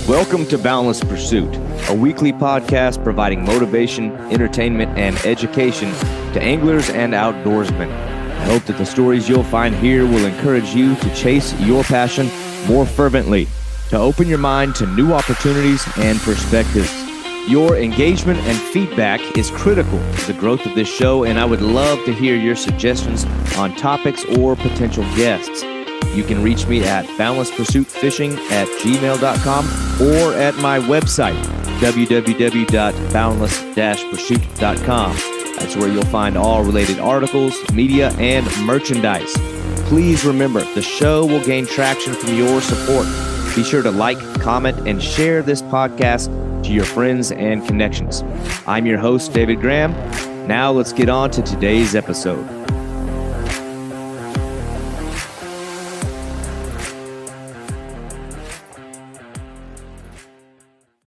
Welcome to Boundless Pursuit, a weekly podcast providing motivation, entertainment, and education to anglers and outdoorsmen. I hope that the stories you'll find here will encourage you to chase your passion more fervently, to open your mind to new opportunities and perspectives. Your engagement and feedback is critical to the growth of this show, and I would love to hear your suggestions on topics or potential guests. You can reach me at boundlesspursuitfishing@gmail.com or at my website, www.boundless-pursuit.com. That's where you'll find all related articles, media, and merchandise. Please remember, the show will gain traction from your support. Be sure to like, comment, and share this podcast to your friends and connections. I'm your host, David Graham. Now let's get on to today's episode.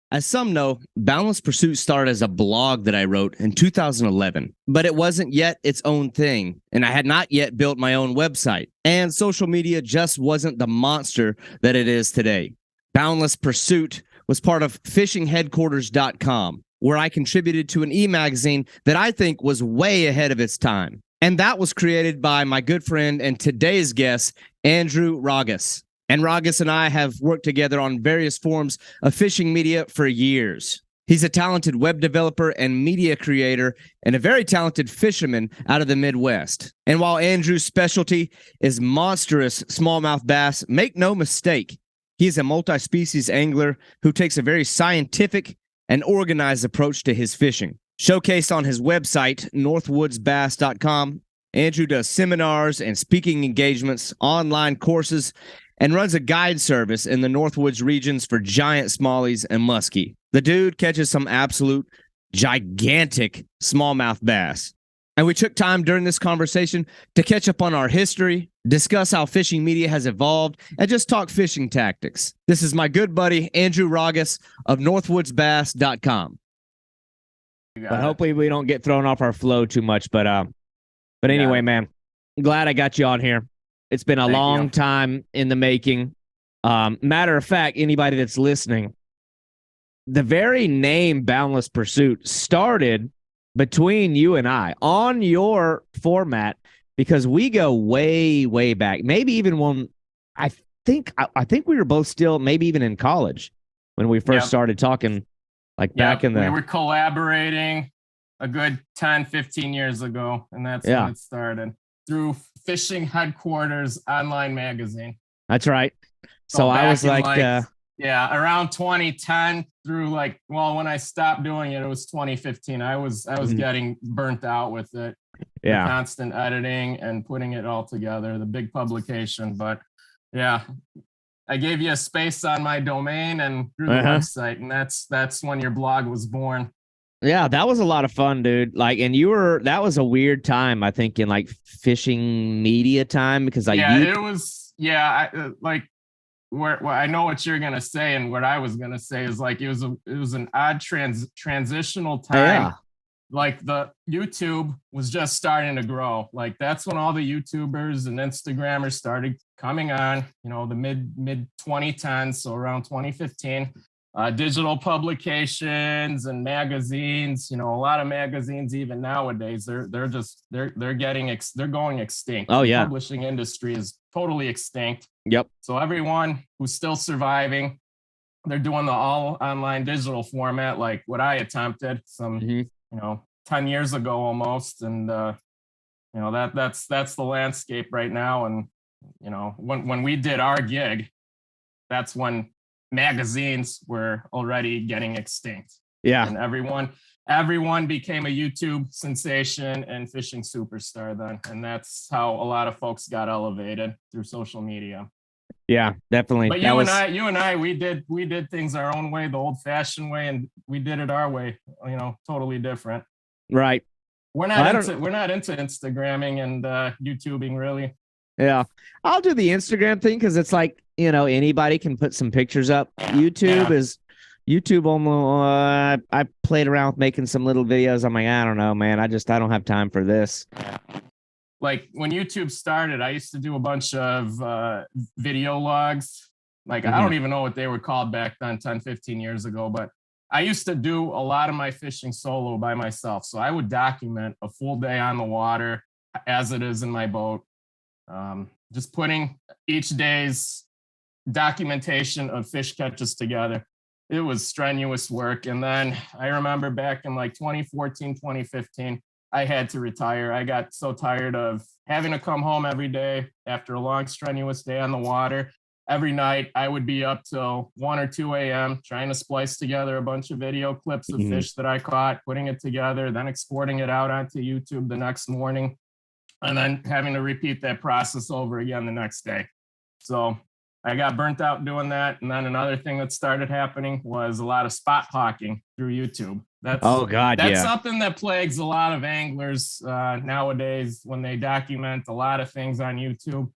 As some know, Boundless Pursuit started as a blog that I wrote in 2011, but it wasn't yet its own thing, and I had not yet built my own website, and social media just wasn't the monster that it is today. Boundless Pursuit was part of fishingheadquarters.com, where I contributed to an e-magazine that I think was way ahead of its time, and that was created by my good friend and today's guest, Andrew Ragas. And Ragas and I have worked together on various forms of fishing media for years. He's a talented web developer and media creator and a very talented fisherman out of the Midwest. And while Andrew's specialty is monstrous smallmouth bass, make no mistake, he's a multi-species angler who takes a very scientific and organized approach to his fishing. Showcased on his website, northwoodsbass.com, Andrew does seminars and speaking engagements, online courses, and runs a guide service in the Northwoods regions for giant smallies and muskie. The dude catches some absolute gigantic smallmouth bass. And we took time during this conversation to catch up on our history, discuss how fishing media has evolved, and just talk fishing tactics. This is my good buddy, Andrew Ragas of northwoodsbass.com. But hopefully we don't get thrown off our flow too much. But anyway, man, I'm glad I got you on here. It's been a long time in the making. Matter of fact, anybody that's listening, the very name Boundless Pursuit started between you and I on your format because we go way, way back. Maybe even when I think we were both still maybe even in college when we first started talking, like back in the... We were collaborating a good 10, 15 years ago, and that's when it started. Through Fishing Headquarters online magazine. That's right. So I was like around 2010 through when I stopped doing it, it was 2015. I was getting burnt out with it. Yeah. The constant editing and putting it all together, the big publication. But yeah, I gave you a space on my domain and through the website, and that's when your blog was born. Yeah, that was a lot of fun, dude. That was a weird time, I think, in fishing media time because it was, I know what you're going to say. And what I was going to say is it was an odd transitional time. Yeah. The YouTube was just starting to grow. That's when all the YouTubers and Instagrammers started coming on, the mid 2010s. So around 2015. Digital publications and magazines, a lot of magazines even nowadays, they're going extinct. Oh yeah. The publishing industry is totally extinct. Yep. So everyone who's still surviving, they're doing the all online digital format, like what I attempted 10 years ago almost. And, that's the landscape right now. And, when we did our gig, that's when magazines were already getting extinct. Yeah. And everyone became a YouTube sensation and fishing superstar then. And that's how a lot of folks got elevated through social media. Yeah, definitely. But you and I, we did things our own way, the old fashioned way, and we did it our way, totally different. Right. We're not into Instagramming and YouTubing really. Yeah. I'll do the Instagram thing because it's anybody can put some pictures up. YouTube almost, I played around with making some little videos. I'm like, I don't know, man. I don't have time for this. When YouTube started, I used to do a bunch of video logs Like, I don't even know what they were called back then, 10, 15 years ago, but I used to do a lot of my fishing solo by myself. So I would document a full day on the water as it is in my boat. Just putting each day's documentation of fish catches together. It was strenuous work. And then I remember back in like 2014, 2015, I had to retire. I got so tired of having to come home every day after a long, strenuous day on the water. Every night I would be up till 1 or 2 a.m. trying to splice together a bunch of video clips of fish that I caught, putting it together, then exporting it out onto YouTube the next morning, and then having to repeat that process over again the next day. So I got burnt out doing that. And then another thing that started happening was a lot of spot hawking through YouTube. That's something that plagues a lot of anglers nowadays when they document a lot of things on YouTube.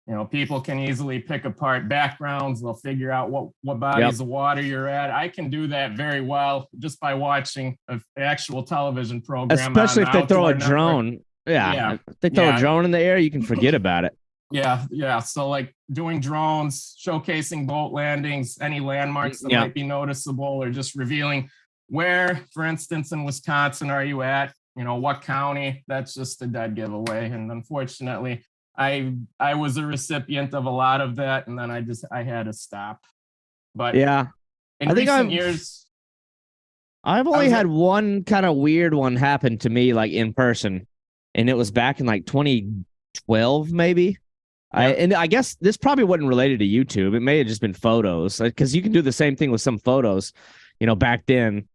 You know, people can easily pick apart backgrounds. They'll figure out what bodies of water you're at. I can do that very well just by watching an actual television program. Especially if they throw a drone. Yeah. If they throw a drone in the air, you can forget about it. Yeah. So like doing drones, showcasing boat landings, any landmarks that might be noticeable, or just revealing where, for instance, in Wisconsin are you at? You know, what county? That's just a dead giveaway. And unfortunately, I was a recipient of a lot of that, and then I had to stop. But in recent years, I've only had one kind of weird one happen to me, like in person, and it was back in like 2012, maybe. And I guess this probably wasn't related to YouTube. It may have just been photos, because you can do the same thing with some photos. You know, back then,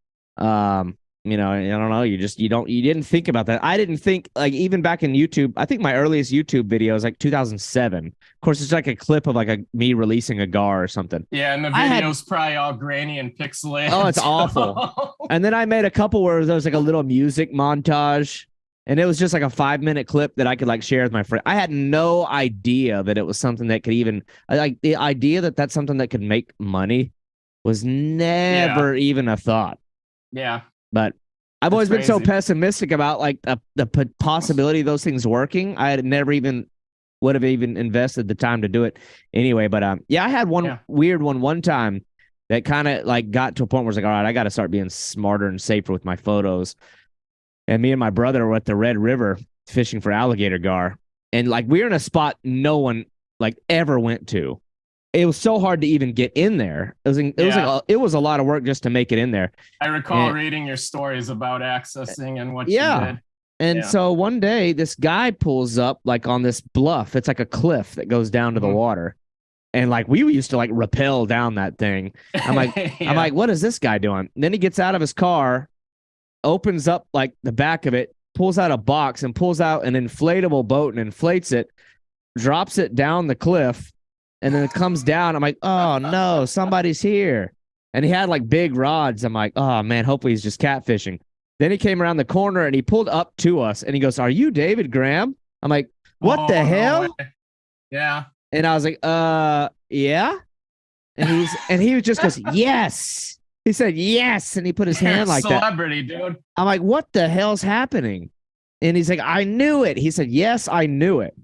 you know, I don't know. You didn't think about that. I didn't think, like, even back in YouTube, I think my earliest YouTube video is like 2007. Of course, it's like a clip of like me releasing a gar or something. Yeah, and the video's probably all grainy and pixelated. Oh, it's awful. And then I made a couple where there was like a little music montage, and it was just like a 5-minute clip that I could like share with my friend. I had no idea that it was something that could even, like, the idea that that's something that could make money was never even a thought. Yeah. But I've always been so pessimistic about like the possibility of those things working. I had never even would have even invested the time to do it anyway. But I had one weird one time that kind of like got to a point where I was like, all right, I got to start being smarter and safer with my photos. And me and my brother were at the Red River fishing for alligator gar, and like we were in a spot no one like ever went to. It was so hard to even get in there. It was a lot of work just to make it in there. I recall reading your stories about accessing and what you did. And so one day this guy pulls up like on this bluff. It's like a cliff that goes down to the water. And like we used to like rappel down that thing. I'm like, what is this guy doing? And then he gets out of his car, opens up like the back of it, pulls out a box and pulls out an inflatable boat and inflates it, drops it down the cliff. And then it comes down. I'm like, oh, no, somebody's here. And he had like big rods. I'm like, oh, man, hopefully he's just catfishing. Then he came around the corner and he pulled up to us and he goes, are you David Graham? I'm like, what the hell? No, yeah. And I was like, yeah. And he just goes, yes. He said, yes. And he put his hand like celebrity, dude. I'm like, what the hell's happening? And he's like, I knew it. He said, yes, I knew it.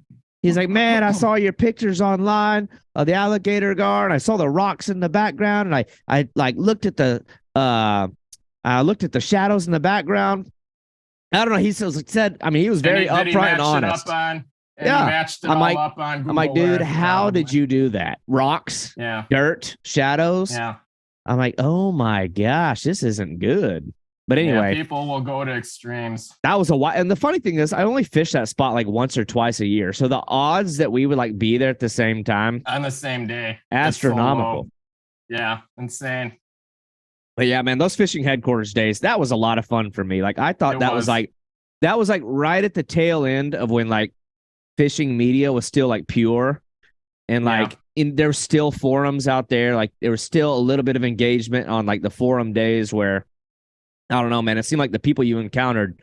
He's like, man, I saw your pictures online of the alligator gar, and I saw the rocks in the background, and I like looked at the shadows in the background. I don't know. He said, I mean, he was very upfront and honest. Matched it all up on Google. I'm like, dude, how did you do that? Rocks, dirt, shadows. Yeah. I'm like, oh my gosh, this isn't good. But anyway, people will go to extremes. That was a while. And the funny thing is, I only fish that spot like once or twice a year. So the odds that we would like be there at the same time on the same day, astronomical. Yeah, insane. But yeah, man, those fishing headquarters days, that was a lot of fun for me. Like I thought that was like right at the tail end of when like fishing media was still like pure, and like there's still forums out there. Like there was still a little bit of engagement on like the forum days where, I don't know, man. It seemed like the people you encountered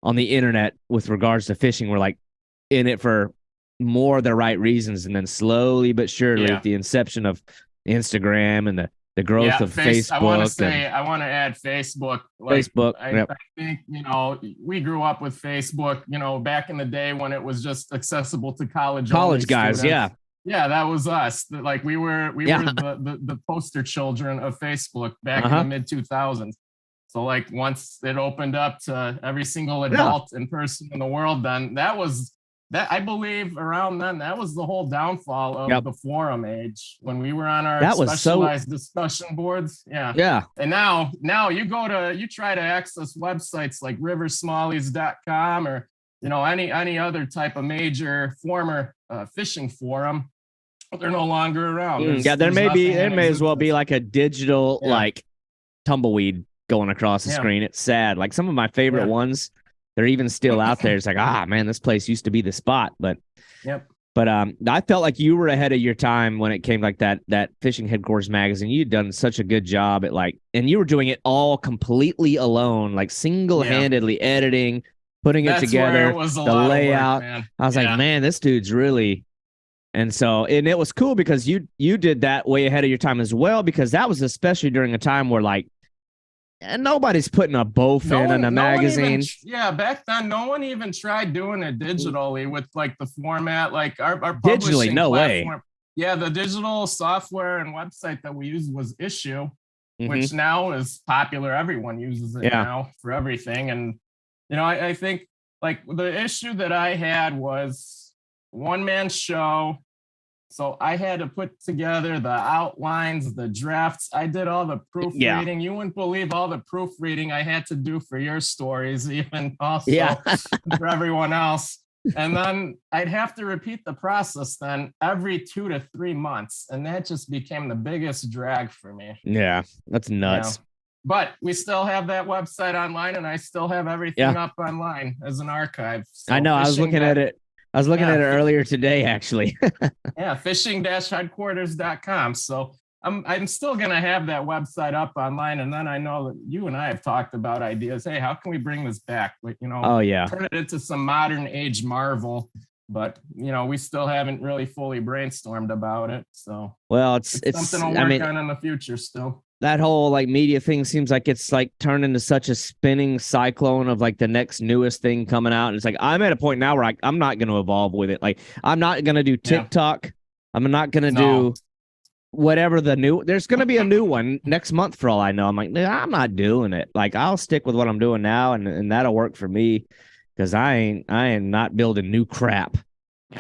on the internet with regards to fishing were like in it for more of the right reasons. And then slowly but surely at the inception of Instagram and the growth of Facebook. I want to add Facebook. I think, you know, we grew up with Facebook, you know, back in the day when it was just accessible to college guys. students. Yeah, that was us. Like we were the poster children of Facebook back in the mid 2000s. So like once it opened up to every single adult and person in the world, then that I believe around then that was the whole downfall of the forum age when we were on our specialized discussion boards. Yeah. And now you try to access websites like riversmallies.com or any other type of major former fishing forum. They're no longer around. There may as well be like a digital like tumbleweed going across the screen. It's sad. Like some of my favorite ones, they're even still out there. It's like, man, this place used to be the spot. But I felt like you were ahead of your time when it came like that Fishing Headquarters magazine. You'd done such a good job at and you were doing it all completely alone, like single-handedly editing, putting it together, the layout. Work, I was like, man, this dude's really. And it was cool because you did that way ahead of your time as well, because that was especially during a time where like, and nobody's putting a bowfin in a magazine. Back then, no one even tried doing it digitally with like the format, like our digitally, no platform. Way. Yeah, the digital software and website that we used was Issue, which now is popular. Everyone uses it now for everything. And I think like the issue that I had was one-man show. So I had to put together the outlines, the drafts. I did all the proofreading. You wouldn't believe all the proofreading I had to do for your stories, even also for everyone else. And then I'd have to repeat the process then every 2 to 3 months. And that just became the biggest drag for me. Yeah, that's nuts. But we still have that website online, and I still have everything up online as an archive. So I know. I was looking at it. I was looking at it earlier today, actually. fishing-headquarters.com. So I'm still going to have that website up online. And then I know that you and I have talked about ideas. Hey, how can we bring this back? But, turn it into some modern age marvel. But, we still haven't really fully brainstormed about it. So, well, it's something to work on in the future still. That whole like media thing seems like it's like turned into such a spinning cyclone of like the next newest thing coming out. And it's like, I'm at a point now where I'm not going to evolve with it. Like I'm not going to do TikTok. I'm not going to do whatever there's going to be a new one next month for all I know. I'm like, I'm not doing it. Like I'll stick with what I'm doing now. And that'll work for me because I am not building new crap.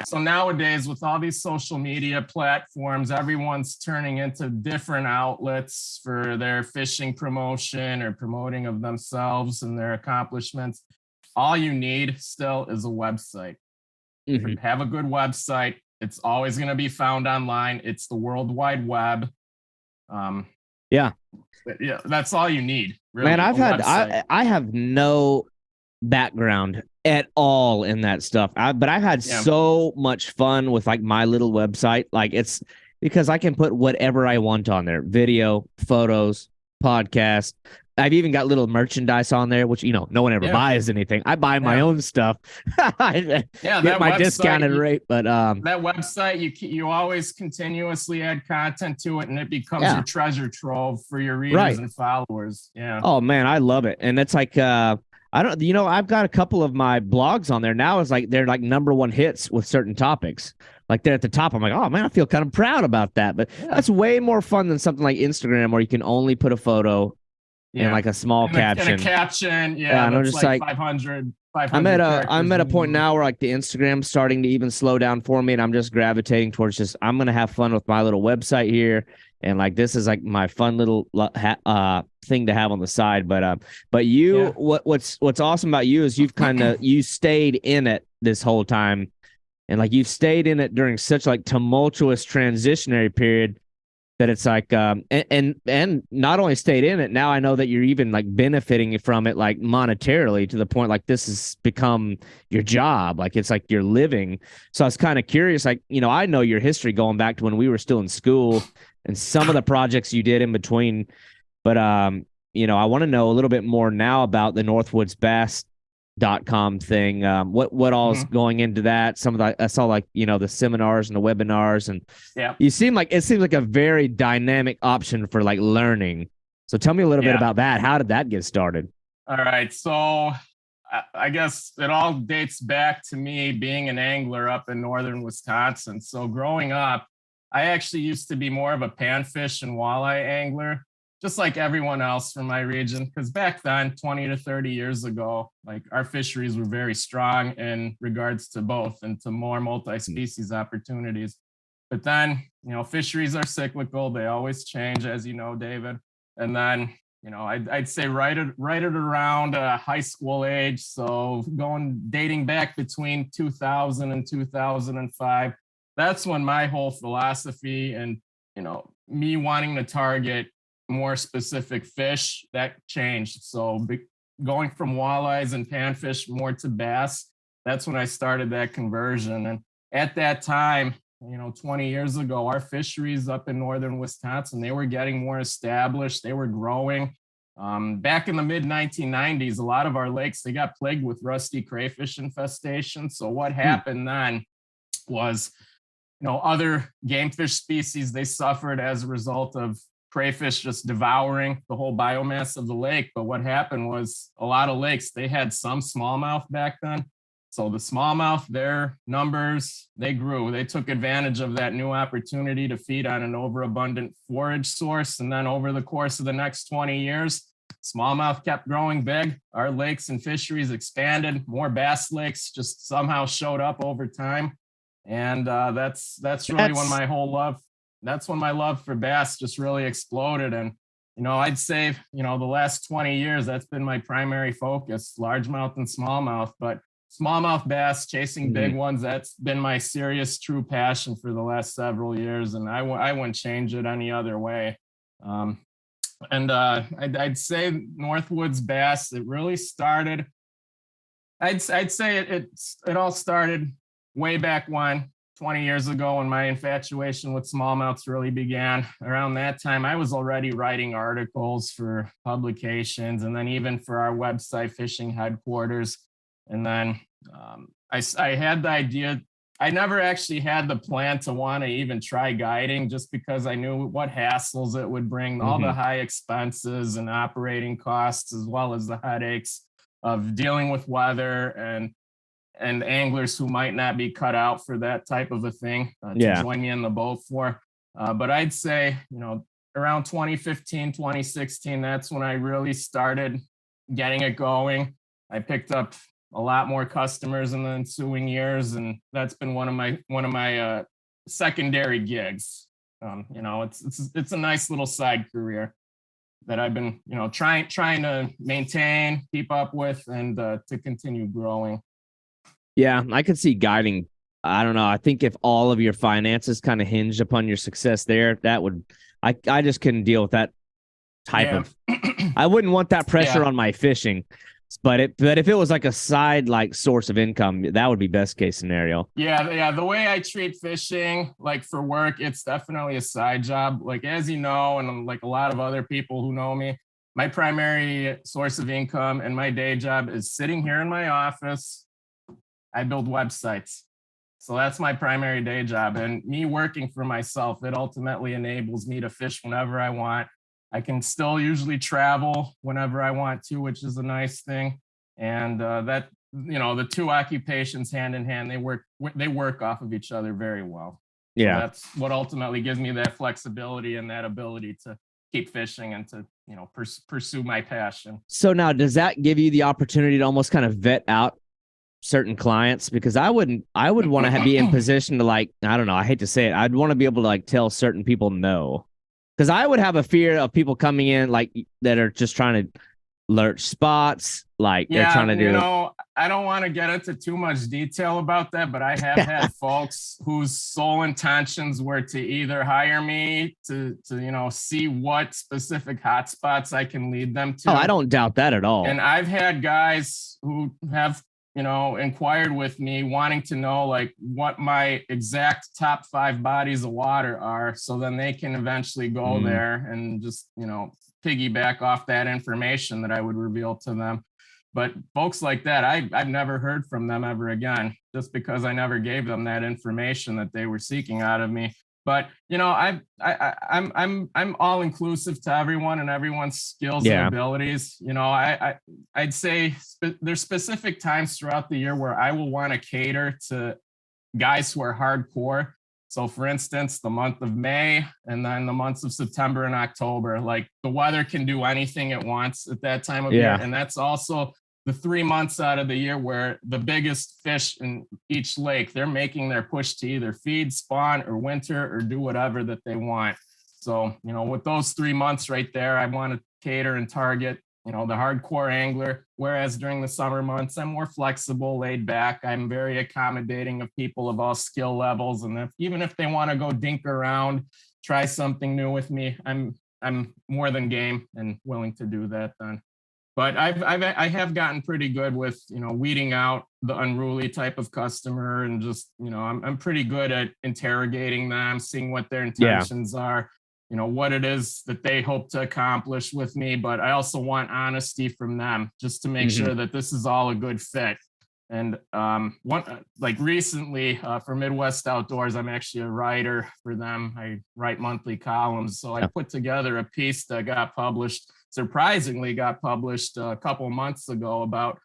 So nowadays, with all these social media platforms, everyone's turning into different outlets for their fishing promotion or promoting of themselves and their accomplishments. All you need still is a website. Have a good website. It's always going to be found online. It's the World Wide Web. That's all you need. Really, man, I have no background at all in that stuff. But I've had so much fun with like my little website. Like it's because I can put whatever I want on there. Video, photos, podcast. I've even got little merchandise on there, which, no one ever buys anything. I buy my own stuff. Get my discounted rate. But that website, you always continuously add content to it, and it becomes your treasure trove for your readers and followers. Yeah. Oh man, I love it. And it's like I've got a couple of my blogs on there now. It's like they're like #1 hits with certain topics. Like they're at the top. I'm like, oh man, I feel kind of proud about that. But that's way more fun than something like Instagram where you can only put a photo and like a small caption. And a caption, and I'm just like 500. I'm at a point now where like the Instagram's starting to even slow down for me, and I'm just gravitating towards I'm gonna have fun with my little website here, and like this is like my fun little thing to have on the side. But what's awesome about you is you stayed in it this whole time, and like you've stayed in it during such like tumultuous transitionary period that it's like and not only stayed in it, now I know that you're even like benefiting from it like monetarily to the point like this has become your job, like it's like you're living. So I was kind of curious, like I know your history going back to when we were still in school and some of the projects you did in between, but I want to know a little bit more now about the northwoodsbass.com thing. What all is going into that? Some of I saw like the seminars and the webinars, and it seems like a very dynamic option for like learning. So tell me a little bit about that. How did that get started? All right, so I guess it all dates back to me being an angler up in northern Wisconsin. So growing up, I actually used to be more of a panfish and walleye angler, just like everyone else from my region. Because back then, 20 to 30 years ago, like our fisheries were very strong in regards to both and to more multi-species opportunities. But then, fisheries are cyclical. They always change, as you know, David. And then, I'd say right at around high school age. So dating back between 2000 and 2005, that's when my whole philosophy and, me wanting to target more specific fish, that changed. So going from walleyes and panfish more to bass, that's when I started that conversion. And at that time, 20 years ago, our fisheries up in northern Wisconsin, they were getting more established. They were growing. Back in the mid 1990s, a lot of our lakes, they got plagued with rusty crayfish infestation. So what happened then was, other game fish species, they suffered as a result of crayfish just devouring the whole biomass of the lake. But what happened was a lot of lakes, they had some smallmouth back then. So the smallmouth, their numbers, they grew. They took advantage of that new opportunity to feed on an overabundant forage source. And then over the course of the next 20 years, smallmouth kept growing big. Our lakes and fisheries expanded. More bass lakes just somehow showed up over time. And that's really when my whole love, that's when my love for bass just really exploded. And I'd say, the last 20 years, that's been my primary focus, largemouth and smallmouth. But smallmouth bass, chasing big ones, that's been my serious, true passion for the last several years. And I wouldn't change it any other way. I'd say Northwoods bass, it really started, I'd say it all started way back when, 20 years ago, when my infatuation with smallmouths really began. Around that time, I was already writing articles for publications and then even for our website, Fishing Headquarters. And then I had the idea. I never actually had the plan to want to even try guiding, just because I knew what hassles it would bring, all the high expenses and operating costs, as well as the headaches of dealing with weather and anglers who might not be cut out for that type of a thing to join me in the boat for. But I'd say, around 2015, 2016, that's when I really started getting it going. I picked up a lot more customers in the ensuing years, and that's been one of my secondary gigs. It's a nice little side career that I've been trying to maintain, keep up with, and to continue growing. Yeah, I could see guiding. I don't know. I think if all of your finances kind of hinged upon your success there, that would, I just couldn't deal with that type of, I wouldn't want that pressure on my fishing. But if it was like a side source of income, that would be best case scenario. Yeah. The way I treat fishing, like for work, it's definitely a side job. Like, as you know, and like a lot of other people who know me, my primary source of income and my day job is sitting here in my office. I build websites. So that's my primary day job. And me working for myself, it ultimately enables me to fish whenever I want. I can still usually travel whenever I want to, which is a nice thing. And that, the two occupations hand in hand, they work off of each other very well. Yeah. So that's what ultimately gives me that flexibility and that ability to keep fishing and to, pursue my passion. So now, does that give you the opportunity to almost kind of vet out certain clients? Because I would want to be in position to I don't know, I hate to say it, I'd want to be able to tell certain people no. Because I would have a fear of people coming in that are just trying to lurch spots, they're trying to do. I don't want to get into too much detail about that, but I have had folks whose sole intentions were to either hire me to see what specific hotspots I can lead them to. Oh, I don't doubt that at all. And I've had guys who have inquired with me wanting to know what my exact top 5 bodies of water are. So then they can eventually go there and just, piggyback off that information that I would reveal to them. But folks like that, I've never heard from them ever again, just because I never gave them that information that they were seeking out of me. But I'm all inclusive to everyone and everyone's skills and abilities. I'd say there's specific times throughout the year where I will want to cater to guys who are hardcore. So for instance, the month of May and then the months of September and October, like the weather can do anything it wants at that time of year. And that's also the 3 months out of the year where the biggest fish in each lake, they're making their push to either feed, spawn, or winter, or do whatever that they want. So, with those 3 months right there, I want to cater and target, the hardcore angler. Whereas during the summer months, I'm more flexible, laid back. I'm very accommodating of people of all skill levels. And even if they want to go dink around, try something new with me, I'm more than game and willing to do that then. But I have gotten pretty good with, weeding out the unruly type of customer, and just, I'm pretty good at interrogating them, seeing what their intentions are, what it is that they hope to accomplish with me. But I also want honesty from them, just to make sure that this is all a good fit. And recently for Midwest Outdoors, I'm actually a writer for them. I write monthly columns. So I put together a piece that surprisingly got published a couple of months ago about,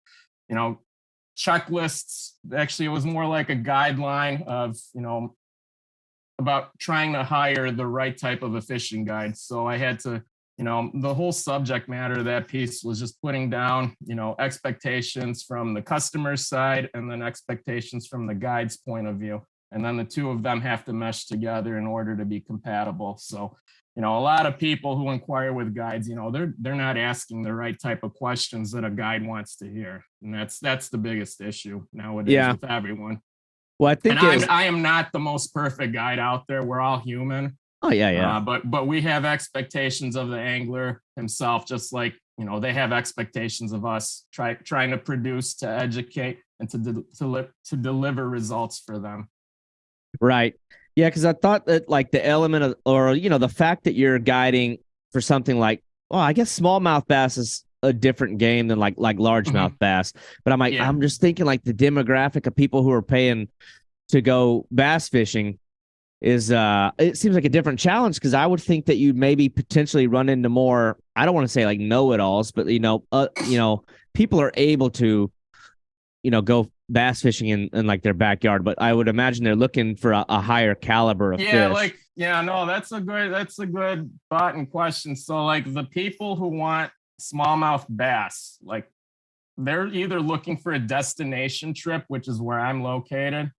checklists. Actually, it was more like a guideline of, about trying to hire the right type of a fishing guide. So I had to, the whole subject matter of that piece was just putting down, expectations from the customer's side and then expectations from the guide's point of view. And then the two of them have to mesh together in order to be compatible. So, a lot of people who inquire with guides, they're not asking the right type of questions that a guide wants to hear. And that's the biggest issue nowadays with everyone. Well, I think I am not the most perfect guide out there. We're all human. Oh, yeah. But we have expectations of the angler himself, just like, they have expectations of us trying to produce, to educate, and to deliver results for them. Right. Yeah, because I thought that like the element of, or, the fact that you're guiding for something like, I guess smallmouth bass is a different game than like largemouth bass. But I'm like, I'm just thinking like the demographic of people who are paying to go bass fishing is it seems like a different challenge, because I would think that you'd maybe potentially run into more, I don't want to say like know-it-alls, but people are able to go bass fishing in like their backyard, but I would imagine they're looking for a higher caliber of fish. That's a good thought and question. So like the people who want smallmouth bass, like they're either looking for a destination trip, which is where I'm located,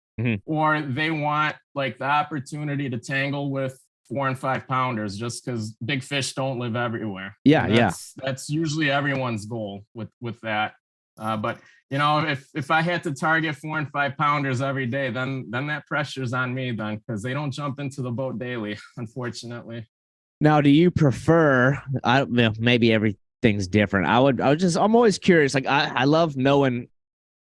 or they want like the opportunity to tangle with 4 and 5 pounders, just because big fish don't live everywhere. That's usually everyone's goal with that. But if I had to target 4 and 5 pounders every day, then that pressure's on me then, because they don't jump into the boat daily, unfortunately. Now, do you prefer? Maybe everything's different. I'm always curious. Like I love knowing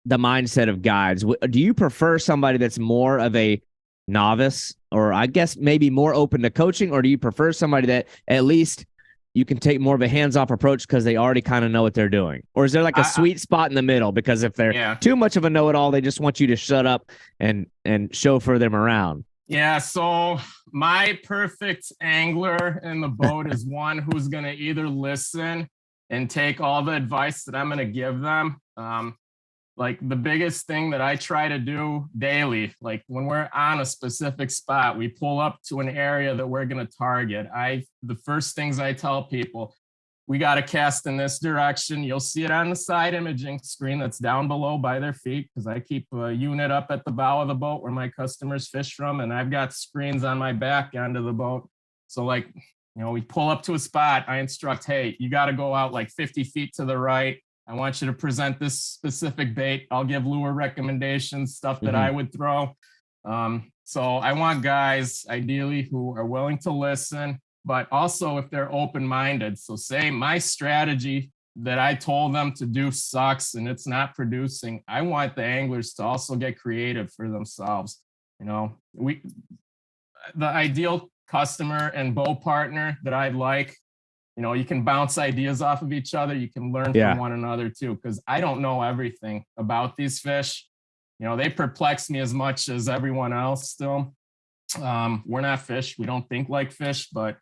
the mindset of guides. Do you prefer somebody that's more of a novice, or I guess maybe more open to coaching, or do you prefer somebody that at least you can take more of a hands-off approach because they already kind of know what they're doing? Or is there like a sweet spot in the middle? Because if they're too much of a know-it-all, they just want you to shut up and chauffeur them around. Yeah, so my perfect angler in the boat is one who's going to either listen and take all the advice that I'm going to give them. Like the biggest thing that I try to do daily, like when we're on a specific spot, we pull up to an area that we're going to target. The first things I tell people, we got to cast in this direction. You'll see it on the side imaging screen that's down below by their feet, because I keep a unit up at the bow of the boat where my customers fish from, and I've got screens on my back end of the boat. So like, we pull up to a spot, I instruct, hey, you got to go out like 50 feet to the right. I want you to present this specific bait. I'll give lure recommendations, stuff that I would throw. So I want guys, ideally, who are willing to listen, but also if they're open-minded. So say my strategy that I told them to do sucks and it's not producing, I want the anglers to also get creative for themselves. The ideal customer and bow partner that I'd like, you can bounce ideas off of each other. You can learn from one another too, because I don't know everything about these fish. They perplex me as much as everyone else still. We're not fish. We don't think like fish, but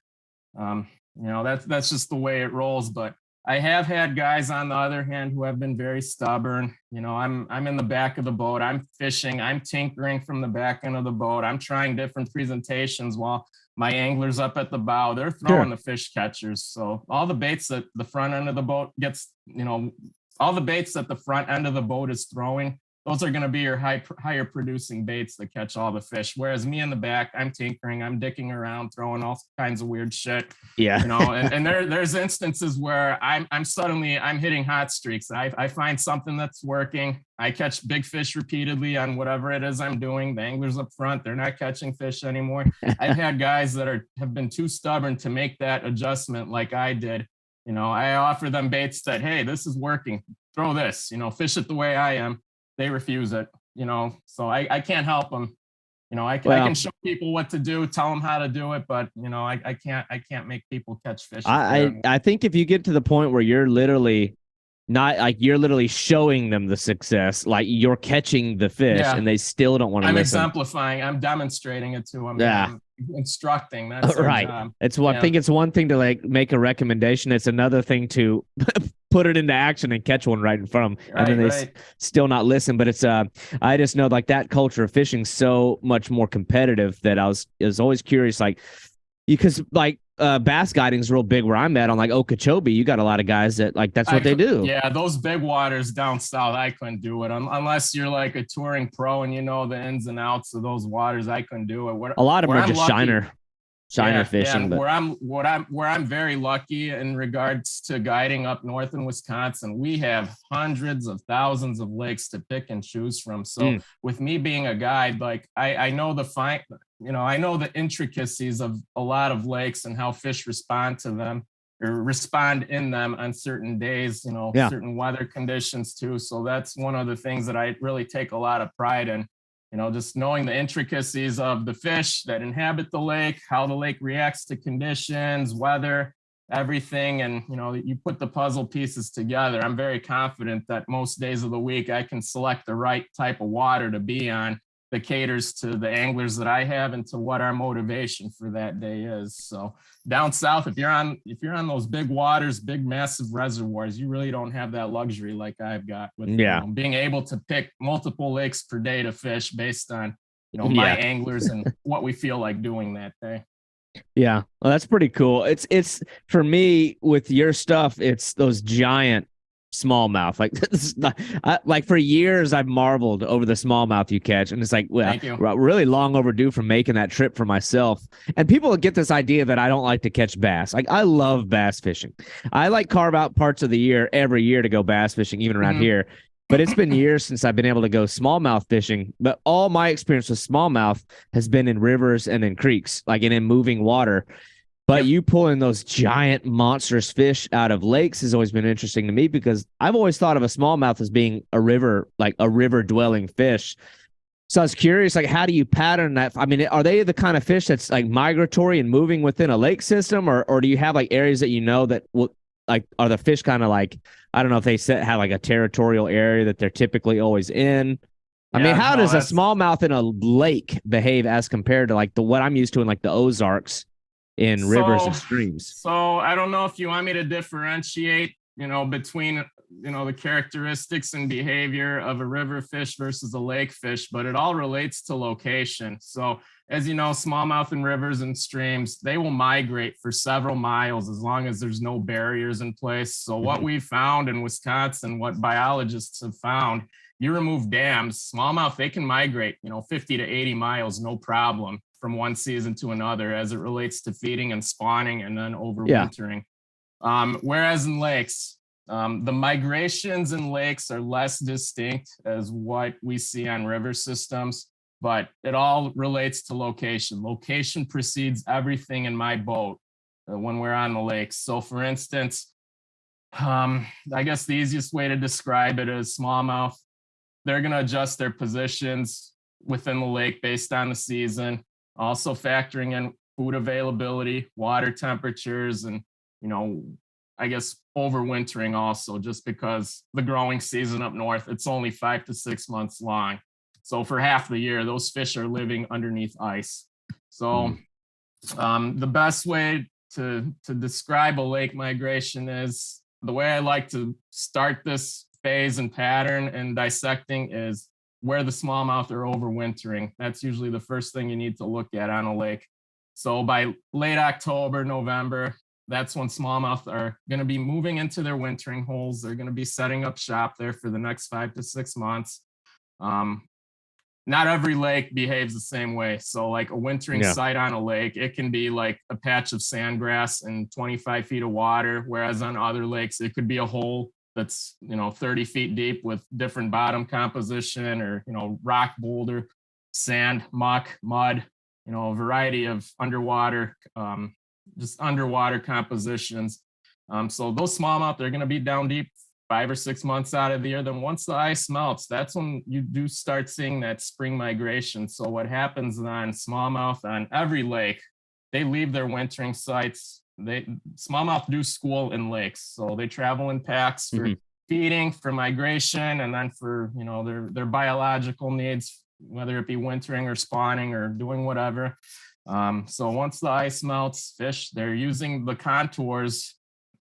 that's just the way it rolls. But I have had guys on the other hand who have been very stubborn. I'm in the back of the boat. I'm fishing. I'm tinkering from the back end of the boat. I'm trying different presentations while my angler's up at the bow. They're throwing the fish catchers. So all the baits that the front end of the boat gets, all the baits that the front end of the boat is throwing, those are going to be your higher producing baits that catch all the fish. Whereas me in the back, I'm tinkering, I'm dicking around, throwing all kinds of weird shit. Yeah. And there's instances where I'm hitting hot streaks. I find something that's working. I catch big fish repeatedly on whatever it is I'm doing. The anglers up front, they're not catching fish anymore. I've had guys that have been too stubborn to make that adjustment like I did. I offer them baits that, hey, this is working. Throw this, fish it the way I am. They refuse it, so I can't help them. I can show people what to do, tell them how to do it, but I can't make people catch fish. I think if you get to the point where you're literally showing them the success, like you're catching the fish and they still don't want to listen. I'm exemplifying, I'm demonstrating it to them. I'm instructing. That's right. Job. I think it's one thing to like make a recommendation. It's another thing to put it into action and catch one right in front of them. And then they still not listen. But it's I just know like that culture of fishing so much more competitive that I was always curious, like, because like bass guiding is real big where I'm at on like Okeechobee. You got a lot of guys that like that's what they do. Yeah, those big waters down south, I couldn't do it unless you're like a touring pro and you know the ins and outs of those waters. I couldn't do it. A lot of them are just shiner fishing. But where I'm very lucky in regards to guiding up north in Wisconsin, we have hundreds of thousands of lakes to pick and choose from. So with me being a guide, like I know I know the intricacies of a lot of lakes and how fish respond to them or respond in them on certain days, certain weather conditions too. So that's one of the things that I really take a lot of pride in, just knowing the intricacies of the fish that inhabit the lake, how the lake reacts to conditions, weather, everything. And, you put the puzzle pieces together. I'm very confident that most days of the week, I can select the right type of water to be on that caters to the anglers that I have and to what our motivation for that day is. So down south, if you're on those big waters, big massive reservoirs, you really don't have that luxury like I've got with being able to pick multiple lakes per day to fish based on my anglers and what we feel like doing that day. Yeah, well, that's pretty cool. It's for me with your stuff, it's those giant smallmouth. Like this is not, like for years I've marveled over the smallmouth you catch, and it's like, well, really long overdue for making that trip for myself. And people get this idea that I don't like to catch bass. Like I love bass fishing. I like carve out parts of the year every year to go bass fishing, even around here. But it's been years since I've been able to go smallmouth fishing. But all my experience with smallmouth has been in rivers and in creeks, like in moving water. But you pulling those giant monstrous fish out of lakes has always been interesting to me, because I've always thought of a smallmouth as being a river dwelling fish. So I was curious, like, how do you pattern that? I mean, are they the kind of fish that's like migratory and moving within a lake system, or do you have like areas that that will, like, are the fish kind of like, I don't know if they have like a territorial area that they're typically always in? I mean, how does a smallmouth in a lake behave as compared to like what I'm used to in like the Ozarks in rivers and streams? So I don't know if you want me to differentiate, between, the characteristics and behavior of a river fish versus a lake fish, but it all relates to location. So as you know, smallmouth in rivers and streams, they will migrate for several miles as long as there's no barriers in place. So what we found in Wisconsin, what biologists have found, you remove dams, smallmouth, they can migrate, 50 to 80 miles, no problem, from one season to another as it relates to feeding and spawning and then overwintering. Whereas in lakes, the migrations in lakes are less distinct as what we see on river systems, but it all relates to location. Location precedes everything in my boat when we're on the lakes. So for instance, I guess the easiest way to describe it is smallmouth, they're going to adjust their positions within the lake based on the season, also factoring in food availability, water temperatures, and, I guess overwintering also, just because the growing season up north, it's only 5 to 6 months long. So for half the year, those fish are living underneath ice. So the best way to describe a lake migration is, the way I like to start this phase and pattern and dissecting is where the smallmouth are overwintering. That's usually the first thing you need to look at on a lake. So by late October, November, that's when smallmouth are going to be moving into their wintering holes. They're going to be setting up shop there for the next 5 to 6 months. Not every lake behaves the same way. So like a wintering site on a lake, it can be like a patch of sandgrass and 25 feet of water. Whereas on other lakes, it could be a hole that's, 30 feet deep with different bottom composition, or, rock, boulder, sand, muck, mud, a variety of underwater, just underwater compositions. So those smallmouth, they're going to be down deep 5 or 6 months out of the year. Then once the ice melts, that's when you do start seeing that spring migration. So what happens on smallmouth on every lake, they leave their wintering sites. Smallmouth do school in lakes. So they travel in packs for feeding, for migration, and then for, their biological needs, whether it be wintering or spawning or doing whatever. So once the ice melts, fish, they're using the contours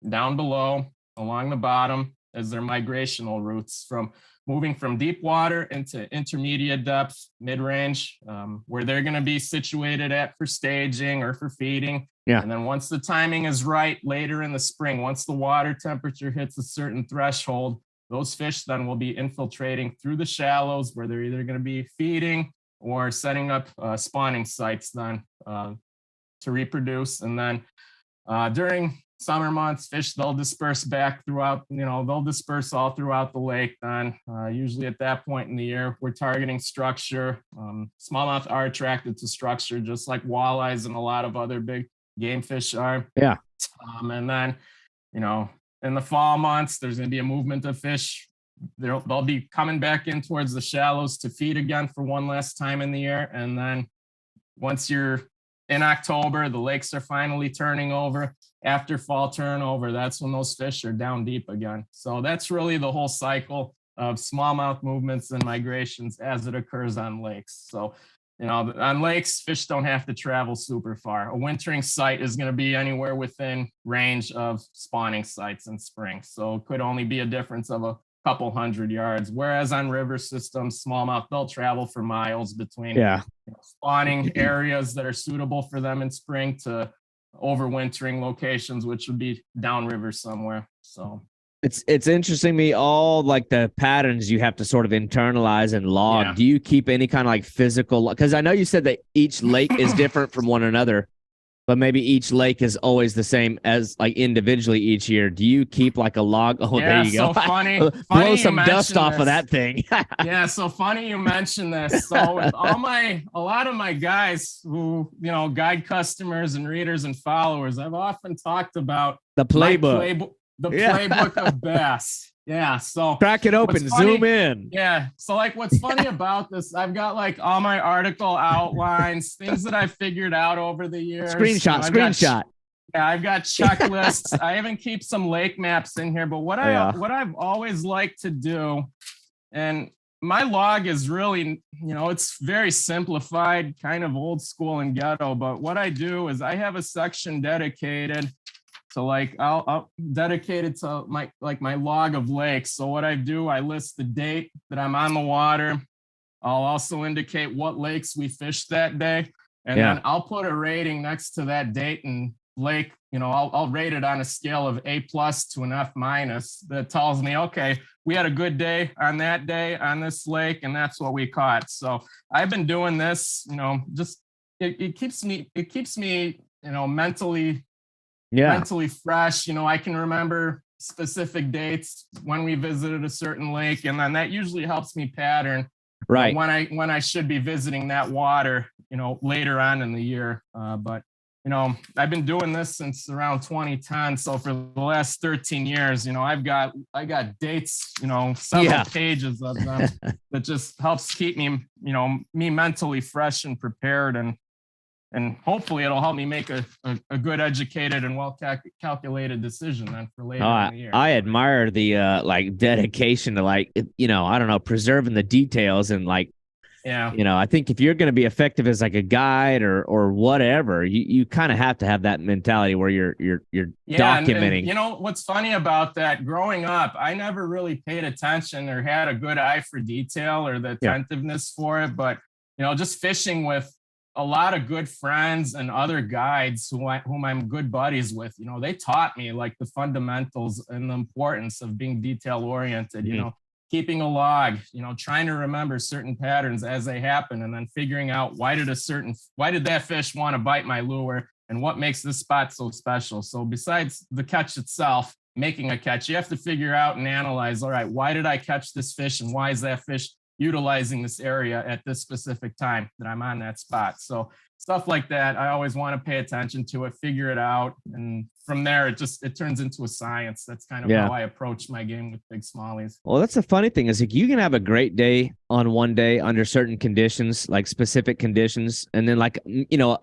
down below along the bottom as their migrational routes, from moving from deep water into intermediate depth, mid-range, where they're going to be situated at for staging or for feeding. Yeah. And then once the timing is right, later in the spring, once the water temperature hits a certain threshold, those fish then will be infiltrating through the shallows, where they're either going to be feeding or setting up spawning sites then to reproduce. And then during summer months, fish, they'll disperse back throughout, they'll disperse all throughout the lake. Then usually at that point in the year, we're targeting structure. Smallmouth are attracted to structure, just like walleyes and a lot of other big game fish are. Yeah. And then, in the fall months, there's going to be a movement of fish. They'll be coming back in towards the shallows to feed again for one last time in the year. And then once you're in October, the lakes are finally turning over. After fall turnover, that's when those fish are down deep again. So that's really the whole cycle of smallmouth movements and migrations as it occurs on lakes. So, on lakes, fish don't have to travel super far. A wintering site is going to be anywhere within range of spawning sites in spring. So it could only be a difference of a couple 100 yards. Whereas on river systems, smallmouth, they'll travel for miles between spawning areas that are suitable for them in spring to overwintering locations, which would be downriver somewhere. So it's interesting to me, all like the patterns you have to sort of internalize and log. Yeah. Do you keep any kind of like physical, because I know you said that each lake is different from one another, but maybe each lake is always the same as like individually each year. Do you keep like a log? Oh, there you go. Funny blow some dust off of that thing. Yeah, so funny you mentioned this. So with a lot of my guys who, guide customers and readers and followers, I've often talked about the playbook. The playbook of bass. Yeah. So crack it open, zoom in. Yeah. So like what's funny about this, I've got like all my article outlines, things that I figured out over the years. Screenshot. I've got checklists. I even keep some lake maps in here. But what I've always liked to do, and my log is really, it's very simplified, kind of old school and ghetto. But what I do is I have a section dedicated. So like I'll dedicate it to my log of lakes. So what I do, I list the date that I'm on the water. I'll also indicate what lakes we fished that day. And then I'll put a rating next to that date and lake. I'll rate it on a scale of A+ to an F- that tells me, okay, we had a good day on that day on this lake, and that's what we caught. So I've been doing this, just it keeps me mentally fresh. I can remember specific dates when we visited a certain lake, and then that usually helps me pattern when I should be visiting that water, later on in the year. But I've been doing this since around 2010. So for the last 13 years, I got dates, several pages of them that just helps keep me, me mentally fresh and prepared, and hopefully it'll help me make a good, educated, and well-calculated decision then for later in the year. I admire the dedication to I don't know, preserving the details and Yeah. I think if you're going to be effective as like a guide or whatever, you kind of have to have that mentality where you're documenting. And what's funny about that, growing up, I never really paid attention or had a good eye for detail or the attentiveness for it. But, just fishing with a lot of good friends and other guides whom I'm good buddies with, they taught me like the fundamentals and the importance of being detail oriented, keeping a log, trying to remember certain patterns as they happen, and then figuring out why did that fish want to bite my lure and what makes this spot so special. So besides the catch itself, making a catch, you have to figure out and analyze, all right, why did I catch this fish and why is that fish utilizing this area at this specific time that I'm on that spot? So stuff like that, I always want to pay attention to it, figure it out. And from there, it turns into a science. That's kind of how I approach my game with big smallies. Well, that's the funny thing is like you can have a great day on one day under certain conditions, like specific conditions. And then like,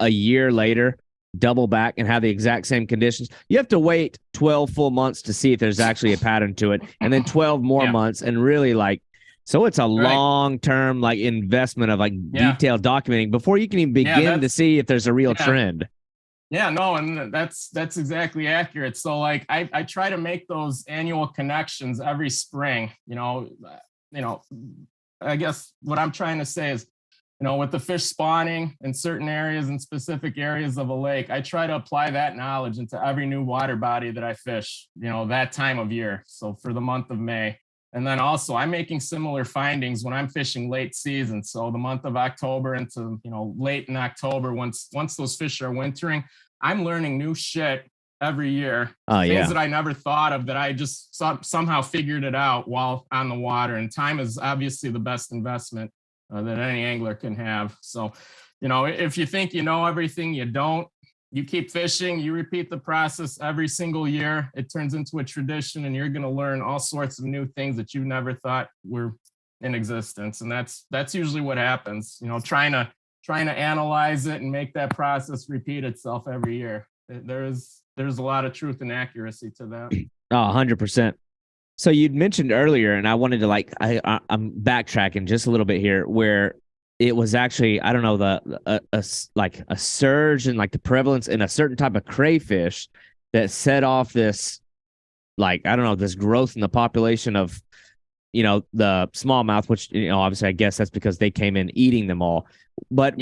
a year later, double back and have the exact same conditions. You have to wait 12 full months to see if there's actually a pattern to it. And then 12 more months and really like, so it's a long-term like investment of like detailed documenting before you can even begin to see if there's a real trend. Yeah, no, and that's exactly accurate. So like I try to make those annual connections every spring. I guess what I'm trying to say is, with the fish spawning in certain areas and specific areas of a lake, I try to apply that knowledge into every new water body that I fish, that time of year. So for the month of May. And then also I'm making similar findings when I'm fishing late season. So the month of October into, late in October, once those fish are wintering, I'm learning new shit every year. Things that I never thought of that I just somehow figured it out while on the water. And time is obviously the best investment that any angler can have. So, if you think you know everything, you don't. You keep fishing, you repeat the process every single year. It turns into a tradition and you're going to learn all sorts of new things that you never thought were in existence. And that's usually what happens, trying to analyze it and make that process repeat itself every year. There's a lot of truth and accuracy to that. 100%. So you'd mentioned earlier, and I wanted to I'm backtracking just a little bit here, where it was actually, I don't know, a surge in like the prevalence in a certain type of crayfish that set off this, this growth in the population of, the smallmouth, which, obviously I guess that's because they came in eating them all. But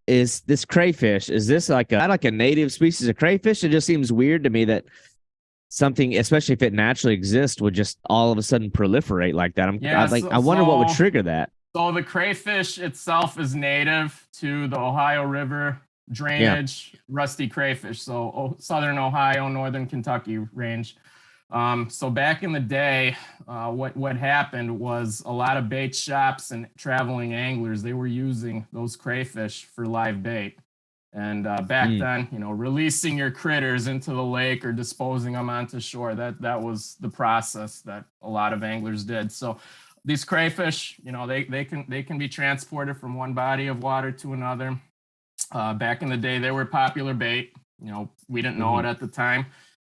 is this crayfish, is this like a native species of crayfish? It just seems weird to me that something, especially if it naturally exists, would just all of a sudden proliferate like that. I wonder what would trigger that. So the crayfish itself is native to the Ohio River drainage, rusty crayfish. So southern Ohio, northern Kentucky range. So back in the day, what happened was a lot of bait shops and traveling anglers, they were using those crayfish for live bait. And back then, releasing your critters into the lake or disposing them onto shore, that was the process that a lot of anglers did. So these crayfish, they can be transported from one body of water to another. Back in the day, they were popular bait. We didn't know it at the time,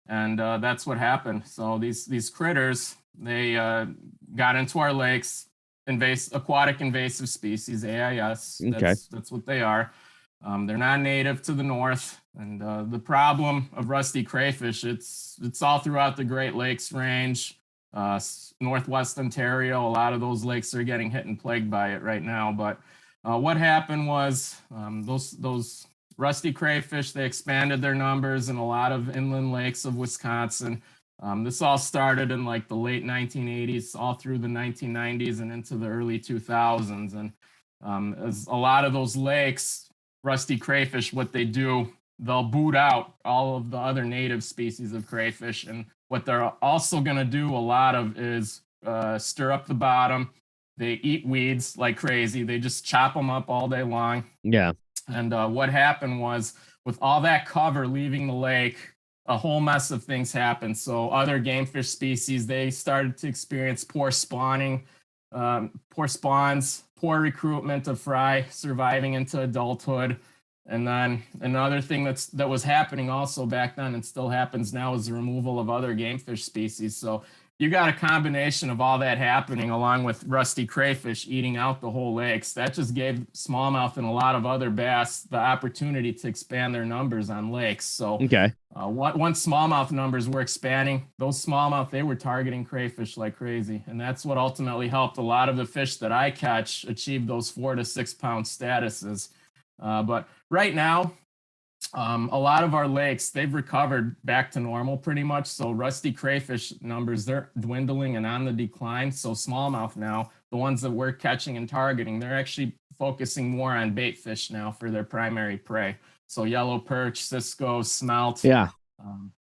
and that's what happened. So these critters, they got into our lakes, aquatic invasive species, AIS. That's what they are. They're not native to the north, and the problem of rusty crayfish, it's all throughout the Great Lakes range. Northwest Ontario, a lot of those lakes are getting hit and plagued by it right now. But what happened was those rusty crayfish, they expanded their numbers in a lot of inland lakes of Wisconsin. This all started in like the late 1980s, all through the 1990s and into the early 2000s. And as a lot of those lakes, rusty crayfish, what they do, they'll boot out all of the other native species of crayfish. And what they're also going to do a lot of is stir up the bottom. They eat weeds like crazy. They just chop them up all day long. Yeah. And what happened was, with all that cover leaving the lake, a whole mess of things happened. So other game fish species, they started to experience poor spawning, poor spawns, poor recruitment of fry surviving into adulthood. And then another thing that was happening also back then and still happens now is the removal of other game fish species. So you got a combination of all that happening along with rusty crayfish eating out the whole lakes. That just gave smallmouth and a lot of other bass the opportunity to expand their numbers on lakes. So once smallmouth numbers were expanding, those smallmouth, they were targeting crayfish like crazy. And that's what ultimately helped a lot of the fish that I catch achieve those 4 to 6 pound statuses. But right now, a lot of our lakes, they've recovered back to normal pretty much. So rusty crayfish numbers, they're dwindling and on the decline. So smallmouth now, the ones that we're catching and targeting, they're actually focusing more on bait fish now for their primary prey. So yellow perch, cisco, smelt. Yeah.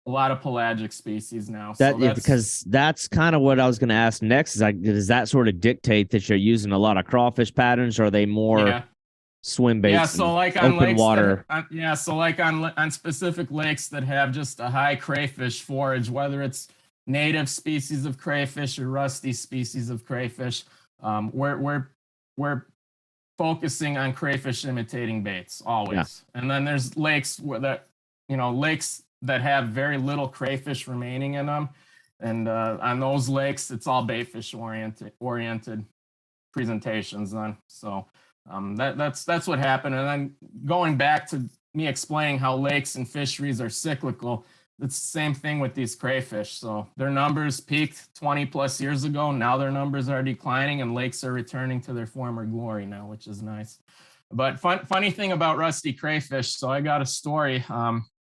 A lot of pelagic species now. Because that's kind of what I was going to ask next. Is like, does that sort of dictate that you're using a lot of crawfish patterns, or are they more swim baits? So like on lakes water. On specific lakes that have just a high crayfish forage, whether it's native species of crayfish or rusty species of crayfish, we're focusing on crayfish imitating baits always. And then there's lakes that have very little crayfish remaining in them, and on those lakes it's all bait fish oriented presentations then. So that's what happened. And then going back to me explaining how lakes and fisheries are cyclical, it's the same thing with these crayfish. So their numbers peaked 20 plus years ago. Now their numbers are declining and lakes are returning to their former glory now, which is nice. But funny thing about rusty crayfish, so I got a story.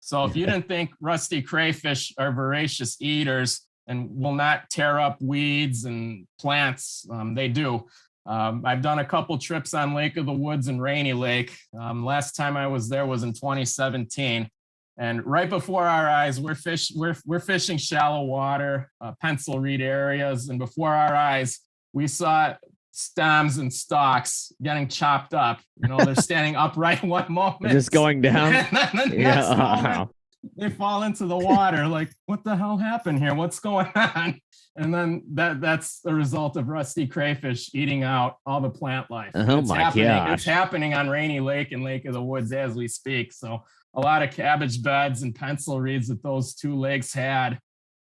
So if you didn't think rusty crayfish are voracious eaters and will not tear up weeds and plants, they do. I've done a couple trips on Lake of the Woods and Rainy Lake. Last time I was there was in 2017. And right before our eyes, we're fishing shallow water, pencil reed areas. And before our eyes, we saw stems and stalks getting chopped up. They're standing upright one moment. Just going down. And then the next moment, they fall into the water. Like, what the hell happened here? What's going on? And then that's the result of rusty crayfish eating out all the plant life. Oh my gosh. It's happening on Rainy Lake and Lake of the Woods as we speak. So a lot of cabbage beds and pencil reeds that those two lakes had,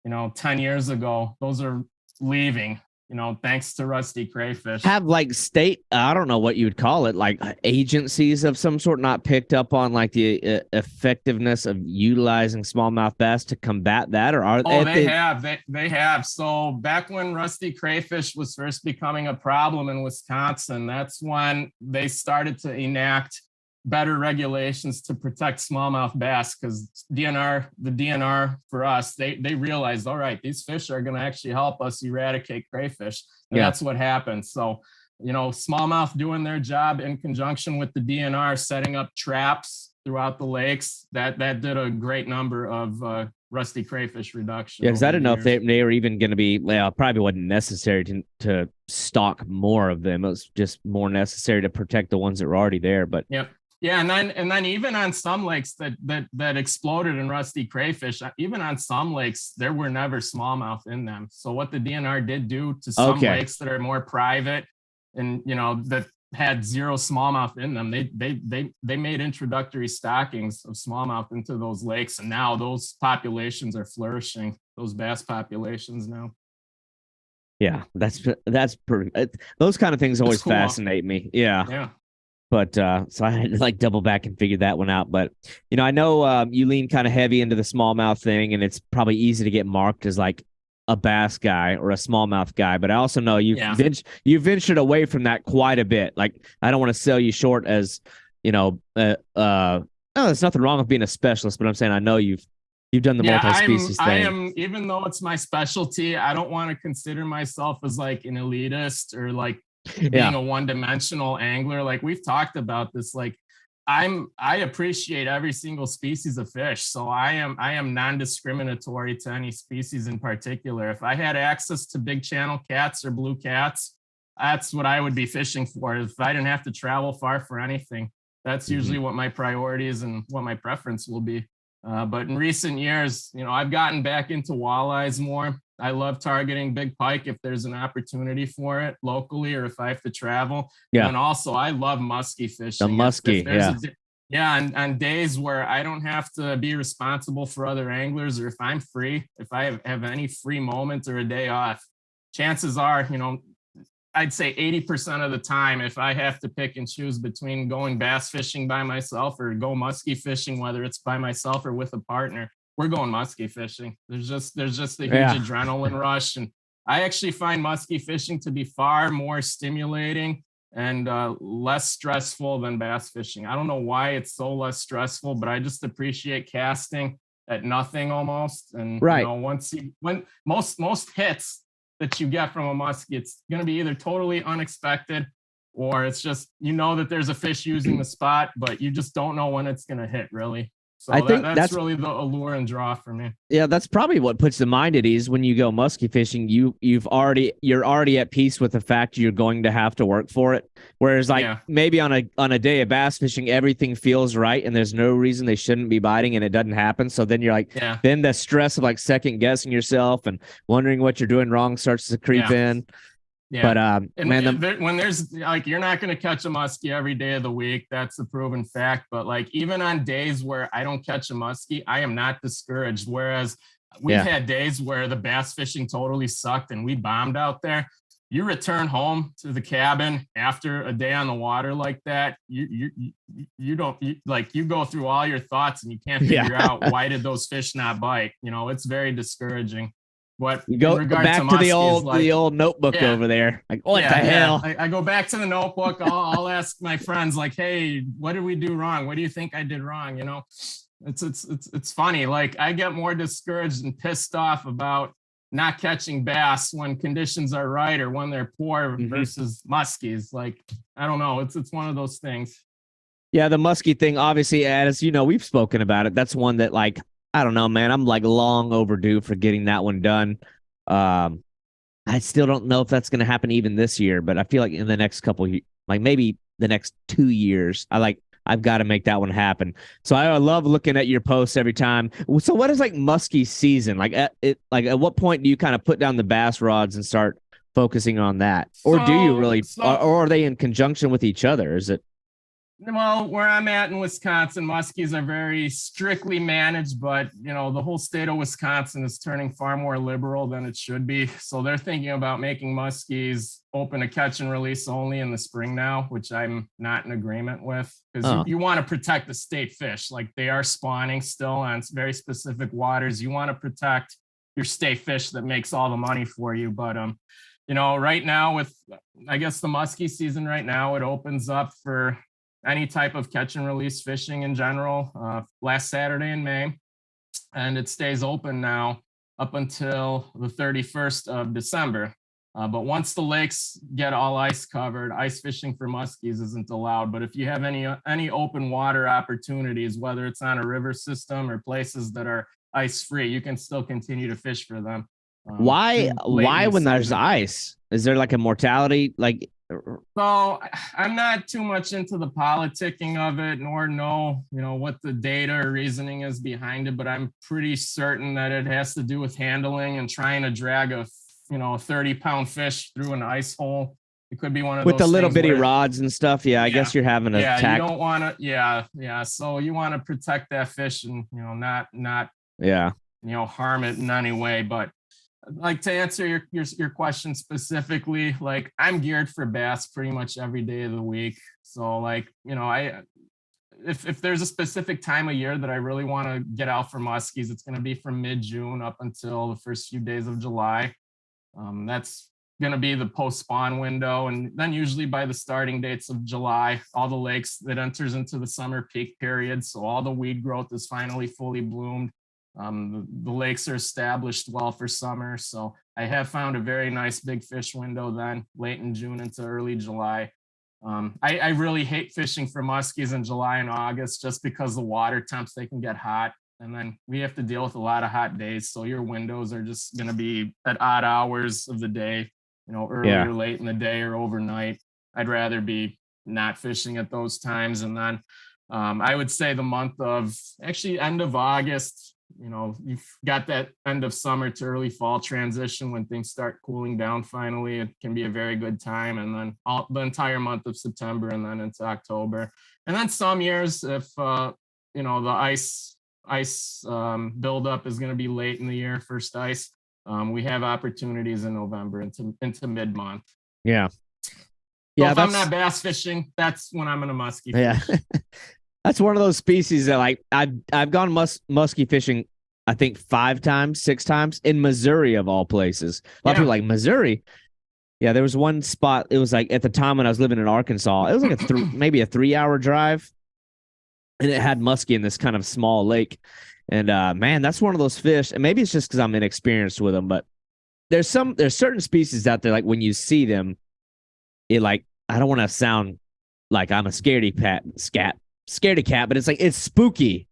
10 years ago, those are leaving. Thanks to rusty crayfish. Have like state, I don't know what you would call it, like agencies of some sort, not picked up on like the effectiveness of utilizing smallmouth bass to combat that, or are they have. So back when rusty crayfish was first becoming a problem in Wisconsin, that's when they started to enact better regulations to protect smallmouth bass, because the DNR for us, they realized, all right, these fish are going to actually help us eradicate crayfish. And that's what happened. So, smallmouth doing their job in conjunction with the DNR, setting up traps throughout the lakes, that did a great number of rusty crayfish reduction. Yeah, because I didn't know if they were even going to be, probably wasn't necessary to stock more of them. It was just more necessary to protect the ones that were already there. But yeah, and then even on some lakes that exploded in rusty crayfish, even on some lakes, there were never smallmouth in them. So what the DNR did do to some lakes that are more private and, that had zero smallmouth in them, they made introductory stockings of smallmouth into those lakes. And now those populations are flourishing, those bass populations now. Yeah, that's pretty, those kind of things always fascinate me. Yeah. But so I had to like double back and figure that one out. But, I know you lean kind of heavy into the smallmouth thing, and it's probably easy to get marked as like a bass guy or a smallmouth guy. But I also know you ventured away from that quite a bit. Like, I don't want to sell you short as, no, there's nothing wrong with being a specialist, but I'm saying I know you've done the multi-species thing. I am, even though it's my specialty, I don't want to consider myself as like an elitist or like being a one-dimensional angler. Like, we've talked about this, like I appreciate every single species of fish. So I am non-discriminatory to any species in particular. If I had access to big channel cats or blue cats, that's what I would be fishing for. If I didn't have to travel far for anything, that's usually what my priorities and what my preference will be. But in recent years, I've gotten back into walleyes more. I love targeting big pike if there's an opportunity for it locally or if I have to travel. Yeah. And also, I love muskie fishing. The muskie, Yeah, and on days where I don't have to be responsible for other anglers, or if I'm free, if I have any free moment or a day off, chances are, I'd say 80% of the time, if I have to pick and choose between going bass fishing by myself or go muskie fishing, whether it's by myself or with a partner, we're going muskie fishing. There's a huge adrenaline rush, and I actually find muskie fishing to be far more stimulating and less stressful than bass fishing. I don't know why it's so less stressful, but I just appreciate casting at nothing almost. And when most hits that you get from a muskie, it's going to be either totally unexpected or it's just that there's a fish using the spot, but you just don't know when it's going to hit, really. So I think that's really the allure and draw for me. Yeah, that's probably what puts the mind at ease when you go muskie fishing. You're already at peace with the fact you're going to have to work for it. Whereas maybe on a day of bass fishing, everything feels right and there's no reason they shouldn't be biting and it doesn't happen. So then you're then the stress of second guessing yourself and wondering what you're doing wrong starts to creep in. Yeah. But when there's you're not going to catch a muskie every day of the week. That's a proven fact. But even on days where I don't catch a muskie, I am not discouraged. Whereas we've had days where the bass fishing totally sucked and we bombed out there. You return home to the cabin after a day on the water like that. You go through all your thoughts and you can't figure out why did those fish not bite. It's very discouraging. What you go back to the old notebook over there? What the hell? I go back to the notebook. I'll ask my friends hey, what did we do wrong? What do you think I did wrong? It's funny. I get more discouraged and pissed off about not catching bass when conditions are right or when they're poor versus muskies. I don't know. It's one of those things. Yeah, the muskie thing, obviously, as we've spoken about it. That's one that I don't know, man. I'm long overdue for getting that one done. I still don't know if that's going to happen even this year, but I feel in the next couple, maybe the next 2 years, I've got to make that one happen. So I love looking at your posts every time. So what is muskie season? At what point do you kind of put down the bass rods and start focusing on that? Or do you really, or are they in conjunction with each other? Is it? Well, where I'm at in Wisconsin, muskies are very strictly managed, but the whole state of Wisconsin is turning far more liberal than it should be. So they're thinking about making muskies open to catch and release only in the spring now, which I'm not in agreement with, because you want to protect the state fish. They are spawning still on very specific waters. You want to protect your state fish that makes all the money for you. But right now with the muskie season right now, it opens up for any type of catch and release fishing in general, last Saturday in May. And it stays open now up until the 31st of December. But once the lakes get all ice covered, ice fishing for muskies isn't allowed. But if you have any open water opportunities, whether it's on a river system or places that are ice free, you can still continue to fish for them. Why when there's ice? Is there a mortality? So I'm not too much into the politicking of it, nor know what the data or reasoning is behind it, but I'm pretty certain that it has to do with handling and trying to drag a 30-pound fish through an ice hole. It could be one of with those the little bitty rods and stuff. I guess you're having a you don't want to. So you want to protect that fish and not harm it in any way, but. To answer your question specifically, I'm geared for bass pretty much every day of the week. So if there's a specific time of year that I really want to get out for muskies, it's going to be from mid-June up until the first few days of July. That's going to be the post-spawn window. And then usually by the starting dates of July, all the lakes, that enters into the summer peak period. So all the weed growth is finally fully bloomed. The lakes are established well for summer. So I have found a very nice big fish window then late in June into early July. I really hate fishing for muskies in July and August just because the water temps, they can get hot. And then we have to deal with a lot of hot days. So your windows are just going to be at odd hours of the day, early or late in the day or overnight. I'd rather be not fishing at those times. And then I would say the month of end of August, you've got that end of summer to early fall transition when things start cooling down finally. It can be a very good time. And then the entire month of September and then into October. And then some years, if, the ice buildup is going to be late in the year, first ice, we have opportunities in November into mid-month. Yeah. So if I'm not bass fishing, that's when I'm in a muskie fish. That's one of those species that like I've gone muskie fishing, I think 5 times, 6 times in Missouri of all places. A lot of people like Missouri. Yeah, there was one spot. It was like at the time when I was living in Arkansas, it was like maybe a 3-hour drive, and it had muskie in this kind of small lake. And man, that's one of those fish. And maybe it's just because I'm inexperienced with them, but there's certain species out there like when you see them, it like I don't want to sound like I'm a scaredy cat, but it's like it's spooky.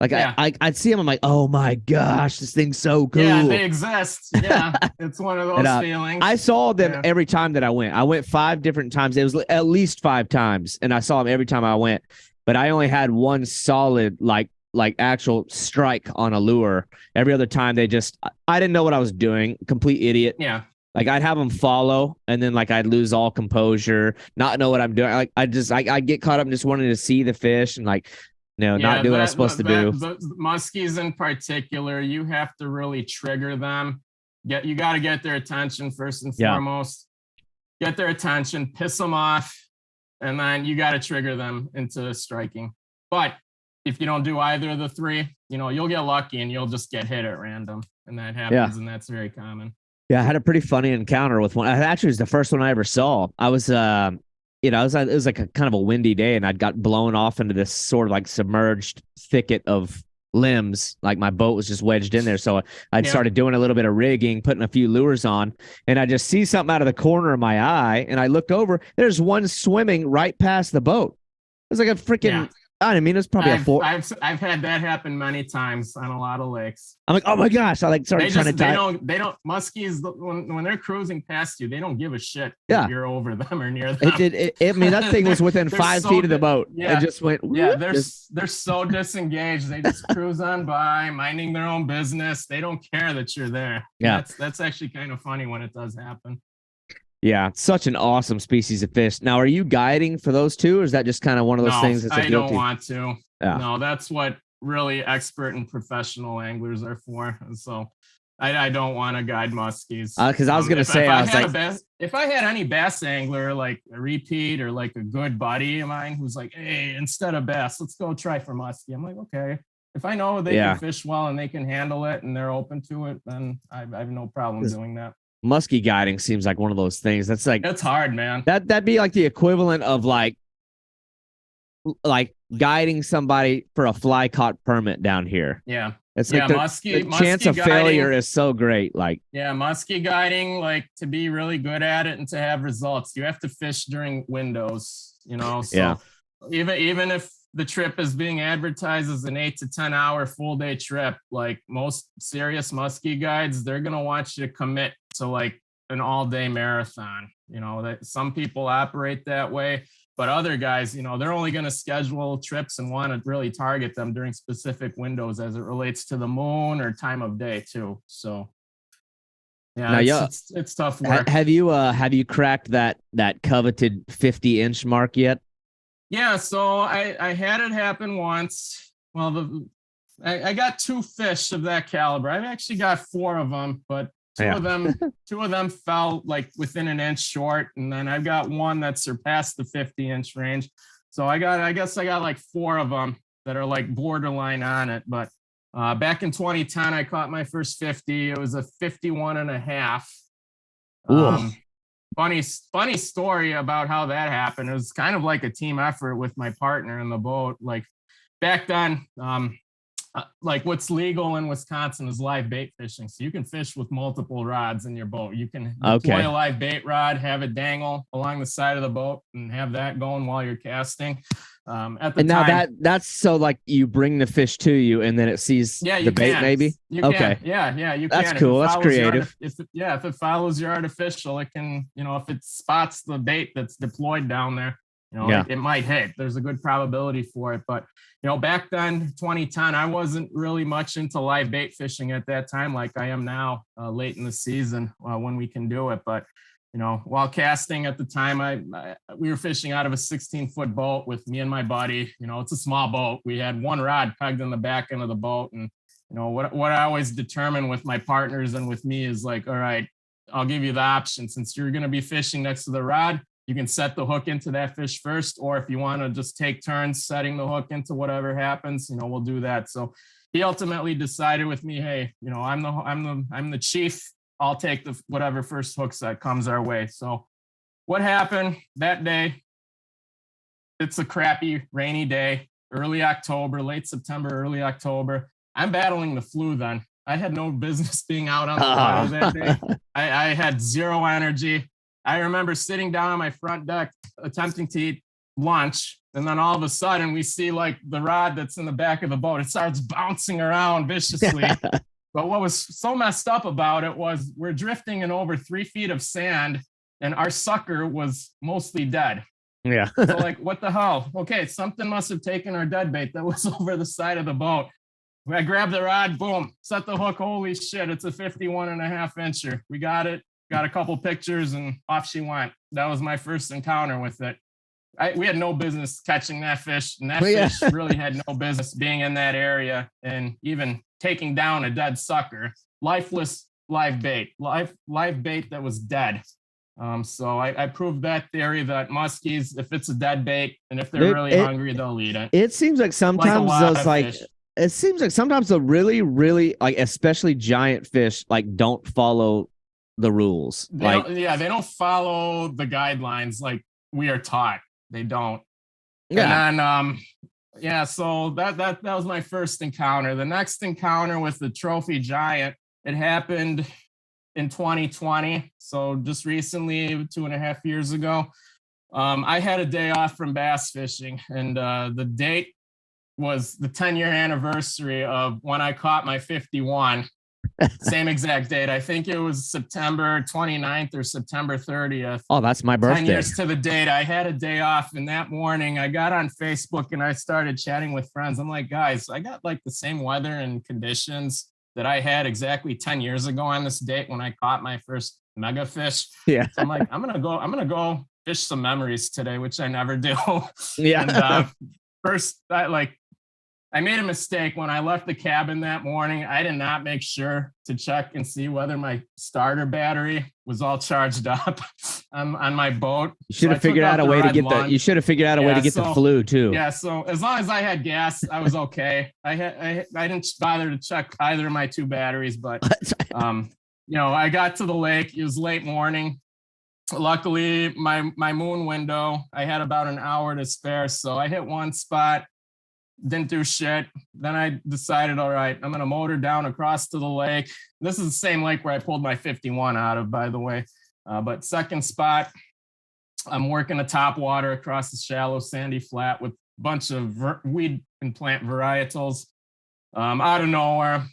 Like I'd see them, I'm like, oh my gosh, this thing's so cool. Yeah, they exist. Yeah, it's one of those feelings. I saw them every time that I went. I went 5 different times. It was at least 5 times, and I saw them every time I went. But I only had one solid like actual strike on a lure. Every other time I didn't know what I was doing. Complete idiot. Yeah. Like I'd have them follow, and then like I'd lose all composure, not know what I'm doing. Like I get caught up in just wanting to see the fish and like, not do what I'm supposed to do. The muskies in particular, you have to really trigger them. You got to get their attention first and foremost. Get their attention, piss them off, and then you got to trigger them into striking. But if you don't do either of the 3, you'll get lucky and you'll just get hit at random, and that happens, and that's very common. Yeah, I had a pretty funny encounter with one. Actually, it was the first one I ever saw. I was, it was like a kind of a windy day, and I'd got blown off into this sort of like submerged thicket of limbs. Like my boat was just wedged in there. So I'd started doing a little bit of rigging, putting a few lures on, and I just see something out of the corner of my eye, and I looked over. There's one swimming right past the boat. It was like a freaking... Yeah. I mean, it's probably I've had that happen many times on a lot of lakes. I'm like, oh my gosh! I like started trying to tie. They don't muskies when they're cruising past you, they don't give a shit if you're over them or near them. I mean, that thing was within 5 feet of the boat. Yeah, it just went. Yeah, they're so disengaged. They just cruise on by, minding their own business. They don't care that you're there. Yeah, that's actually kind of funny when it does happen. Yeah, such an awesome species of fish. Now, are you guiding for those two, or is that just kind of one of those things that's I don't want to. Yeah. No, that's what really expert and professional anglers are for. And so I don't want to guide muskies. Because I was going to say, if I had any bass angler, like a repeat or like a good buddy of mine who's like, hey, instead of bass, let's go try for muskie. I'm like, okay. If I know they can fish well and they can handle it and they're open to it, then I have no problem doing that. Muskie guiding seems like one of those things that's like it's hard, man. That'd be like the equivalent of like guiding somebody for a fly caught permit down here. Yeah, it's like the chance of failure is so great. Like muskie guiding, like to be really good at it and to have results, you have to fish during windows. So even if the trip is being advertised as an 8 to 10 hour full day trip, like most serious muskie guides, they're gonna want you to commit to like an all day marathon. That some people operate that way, but other guys, they're only going to schedule trips and want to really target them during specific windows as it relates to the moon or time of day too. So it's tough work. Have you cracked that coveted 50-inch mark yet? Yeah, so I had it happen once. Well, I got 2 fish of that caliber. I've actually got 4 of them, but two of them fell like within an inch short, and then I've got one that surpassed the 50-inch range. So I guess I got like 4 of them that are like borderline on it. But back in 2010, I caught my first 50. It was a 51 and a half. Funny story about how that happened. It was kind of like a team effort with my partner in the boat. Like back then, like what's legal in Wisconsin is live bait fishing. So you can fish with multiple rods in your boat. You can deploy a live bait rod, have it dangle along the side of the boat and have that going while you're casting. That's so like you bring the fish to you and then it sees the bait maybe? You can. Yeah, you can. That's cool. That's creative. If it follows your artificial, it can, if it spots the bait that's deployed down there, It might hit. There's a good probability for it. But, back then, 2010, I wasn't really much into live bait fishing at that time like I am now, late in the season when we can do it. But, while casting at the time, we were fishing out of a 16-foot boat with me and my buddy. It's a small boat. We had one rod pegged in the back end of the boat. And, what I always determine with my partners and with me is like, all right, I'll give you the option. Since you're going to be fishing next to the rod, you can set the hook into that fish first, or if you want to just take turns setting the hook into whatever happens, we'll do that. So he ultimately decided with me, hey, I'm the chief. I'll take the whatever first hooks that comes our way. So what happened that day? It's a crappy rainy day, early October, late September, early October. I'm battling the flu then. I had no business being out on the water that day. I had zero energy. I remember sitting down on my front deck attempting to eat lunch. And then all of a sudden we see like the rod that's in the back of the boat. It starts bouncing around viciously. But what was so messed up about it was we're drifting in over 3 feet of sand and our sucker was mostly dead. Yeah. So like, what the hell? Okay, something must have taken our dead bait that was over the side of the boat. I grabbed the rod, boom, set the hook. Holy shit, it's a 51.5 incher. We got it, got a couple pictures, and off she went. That was my first encounter with it. We had no business catching that fish, and that fish really had no business being in that area and even taking down a dead sucker. Lifeless live bait that was dead. So I proved that theory that muskies, if it's a dead bait and if they're really hungry, they'll eat it. It seems like sometimes it seems like sometimes the really, really, like, especially giant fish, like, don't follow the rules. They don't follow the guidelines like we are taught. They don't. Yeah. And then, so that was my first encounter. The next encounter with the trophy giant, it happened in 2020. So just recently, 2.5 years ago, I had a day off from bass fishing, and the date was the 10-year anniversary of when I caught my 51. Same exact date. I think it was September 29th or September 30th. Oh, that's my birthday. 10 years to the date. I had a day off, and that morning I got on Facebook and I started chatting with friends. I'm like, guys, I got like the same weather and conditions that I had exactly 10 years ago on this date when I caught my first mega fish. Yeah. So I'm like, I'm gonna go fish some memories today, which I never do. Yeah. And first, I made a mistake when I left the cabin that morning. I did not make sure to check and see whether my starter battery was all charged up on my boat. You should have figured out a way to get the. You should have figured out a way to get the flu too. Yeah. So as long as I had gas, I was okay. I didn't bother to check either of my 2 batteries, but I got to the lake. It was late morning. Luckily, my moon window, I had about an hour to spare, so I hit one spot. Didn't do shit. Then I decided, all right, I'm going to motor down across to the lake. This is the same lake where I pulled my 51 out of, by the way. But second spot, I'm working a top water across the shallow sandy flat with a bunch of weed and plant varietals. Out of nowhere,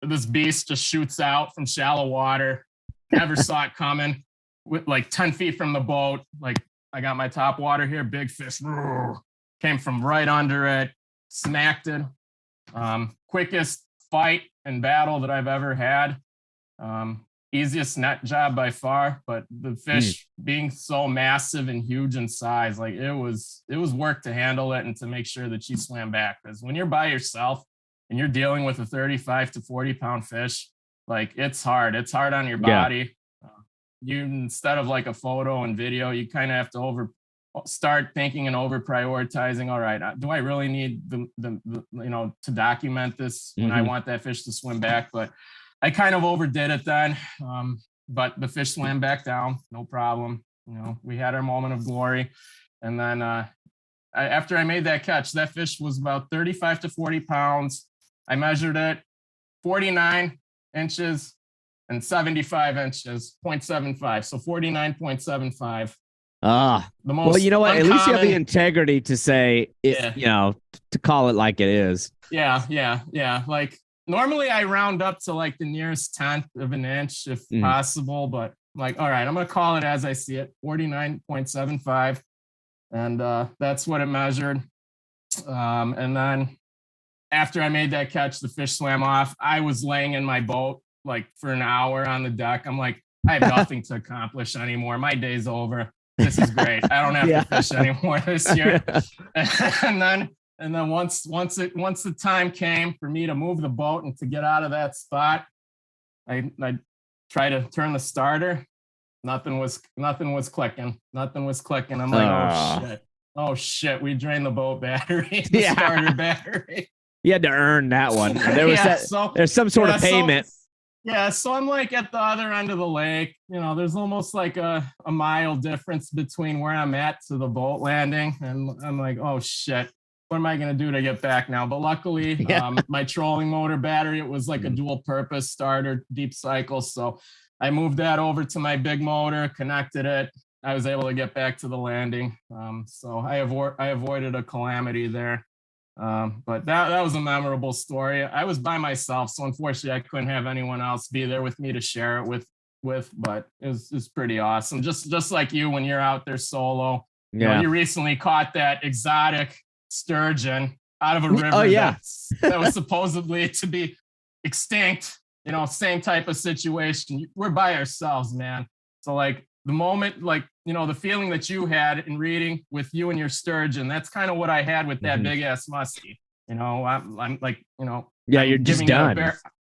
this beast just shoots out from shallow water. Never saw it coming. With like 10 feet from the boat. Like, I got my top water here, big fish. Came from right under it, smacked it. Quickest fight and battle that I've ever had. Easiest net job by far, but the fish being so massive and huge in size, like it was work to handle it and to make sure that she swam back. Because when you're by yourself and you're dealing with a 35 to 40 pound fish, like it's hard. It's hard on your body. You, instead of like a photo and video, you kind of have to start thinking and over prioritizing. All right, do I really need the to document this when I want that fish to swim back? But I kind of overdid it then. But the fish swam back down, no problem. We had our moment of glory. And then after I made that catch, that fish was about 35 to 40 pounds. I measured it, 49 inches and 75 inches, 0.75. So 49.75. Well, you know what? At least you have the integrity to say it, to call it like it is. Yeah. Like normally I round up to like the nearest 10th of an inch if possible, but like, all right, I'm going to call it as I see it, 49.75. And that's what it measured. And then after I made that catch, the fish swam off. I was laying in my boat like for an hour on the deck. I'm like, I have nothing to accomplish anymore. My day's over. This is great. I don't have to fish anymore this year. And then once the time came for me to move the boat and to get out of that spot, I tried to turn the starter. Nothing was clicking. Nothing was clicking. I'm like, oh shit. We drained the boat battery, the starter battery. You had to earn that one. There was there's some sort of payment. So I'm like at the other end of the lake. You know, there's almost like a mile difference between where I'm at to the boat landing. And I'm like, oh shit, what am I going to do to get back now? But luckily, my trolling motor battery, it was like a dual purpose starter, deep cycle. So I moved that over to my big motor, connected it. I was able to get back to the landing. So I avoided a calamity there. But that was a memorable story. I was by myself, so unfortunately I couldn't have anyone else be there with me to share it with, but it's pretty awesome. Just like you, when you're out there solo, you know, you recently caught that exotic sturgeon out of a river that was supposedly to be extinct, you know, same type of situation. We're by ourselves, man. So like the moment, like, you know, the feeling that you had in reading with you and your sturgeon, that's kind of what I had with that big ass muskie. You know, I'm like, you know, you're just done.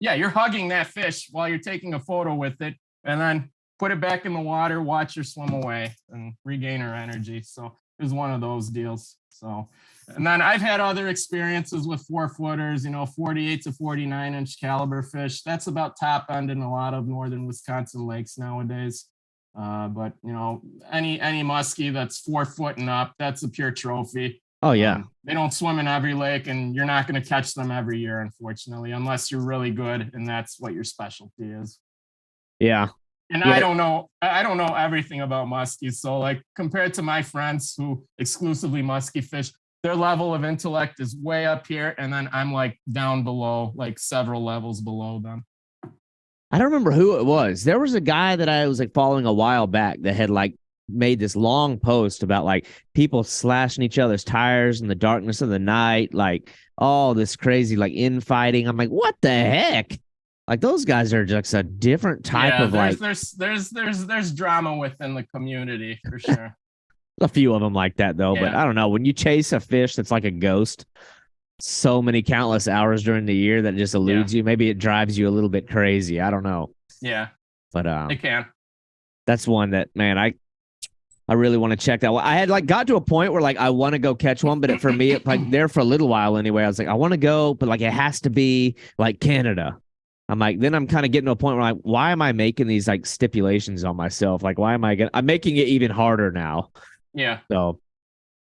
You're hugging that fish while you're taking a photo with it, and then put it back in the water, watch her swim away and regain her energy. So it was one of those deals. So, and then I've had other experiences with 4-footers, you know, 48 to 49 inch caliber fish. That's about top end in a lot of northern Wisconsin lakes nowadays. But you know, any muskie that's 4 foot and up, that's a pure trophy. Oh yeah. They don't swim in every lake, and you're not going to catch them every year, unfortunately, unless you're really good and that's what your specialty is. Yeah. And I don't know everything about muskies. So like compared to my friends who exclusively muskie fish, their level of intellect is way up here. And then I'm like down below, like several levels below them. I don't remember who it was. There was a guy that I was like following a while back that had like made this long post about like people slashing each other's tires in the darkness of the night, like all this crazy like infighting. I'm like, what the heck? Like those guys are just a different type of like. There's drama within the community for sure. A few of them like that though, but I don't know. When you chase a fish that's like a ghost, so many countless hours during the year that just eludes you. Maybe it drives you a little bit crazy. I don't know. Yeah, but it can. That's one that, man, I really want to check that. I had like got to a point where like I want to go catch one, but for me, it, like there for a little while anyway. I was like, I want to go, but like it has to be like Canada. I'm like, then I'm kind of getting to a point where like, why am I making these like stipulations on myself? Like, why am I'm making it even harder now. Yeah. So,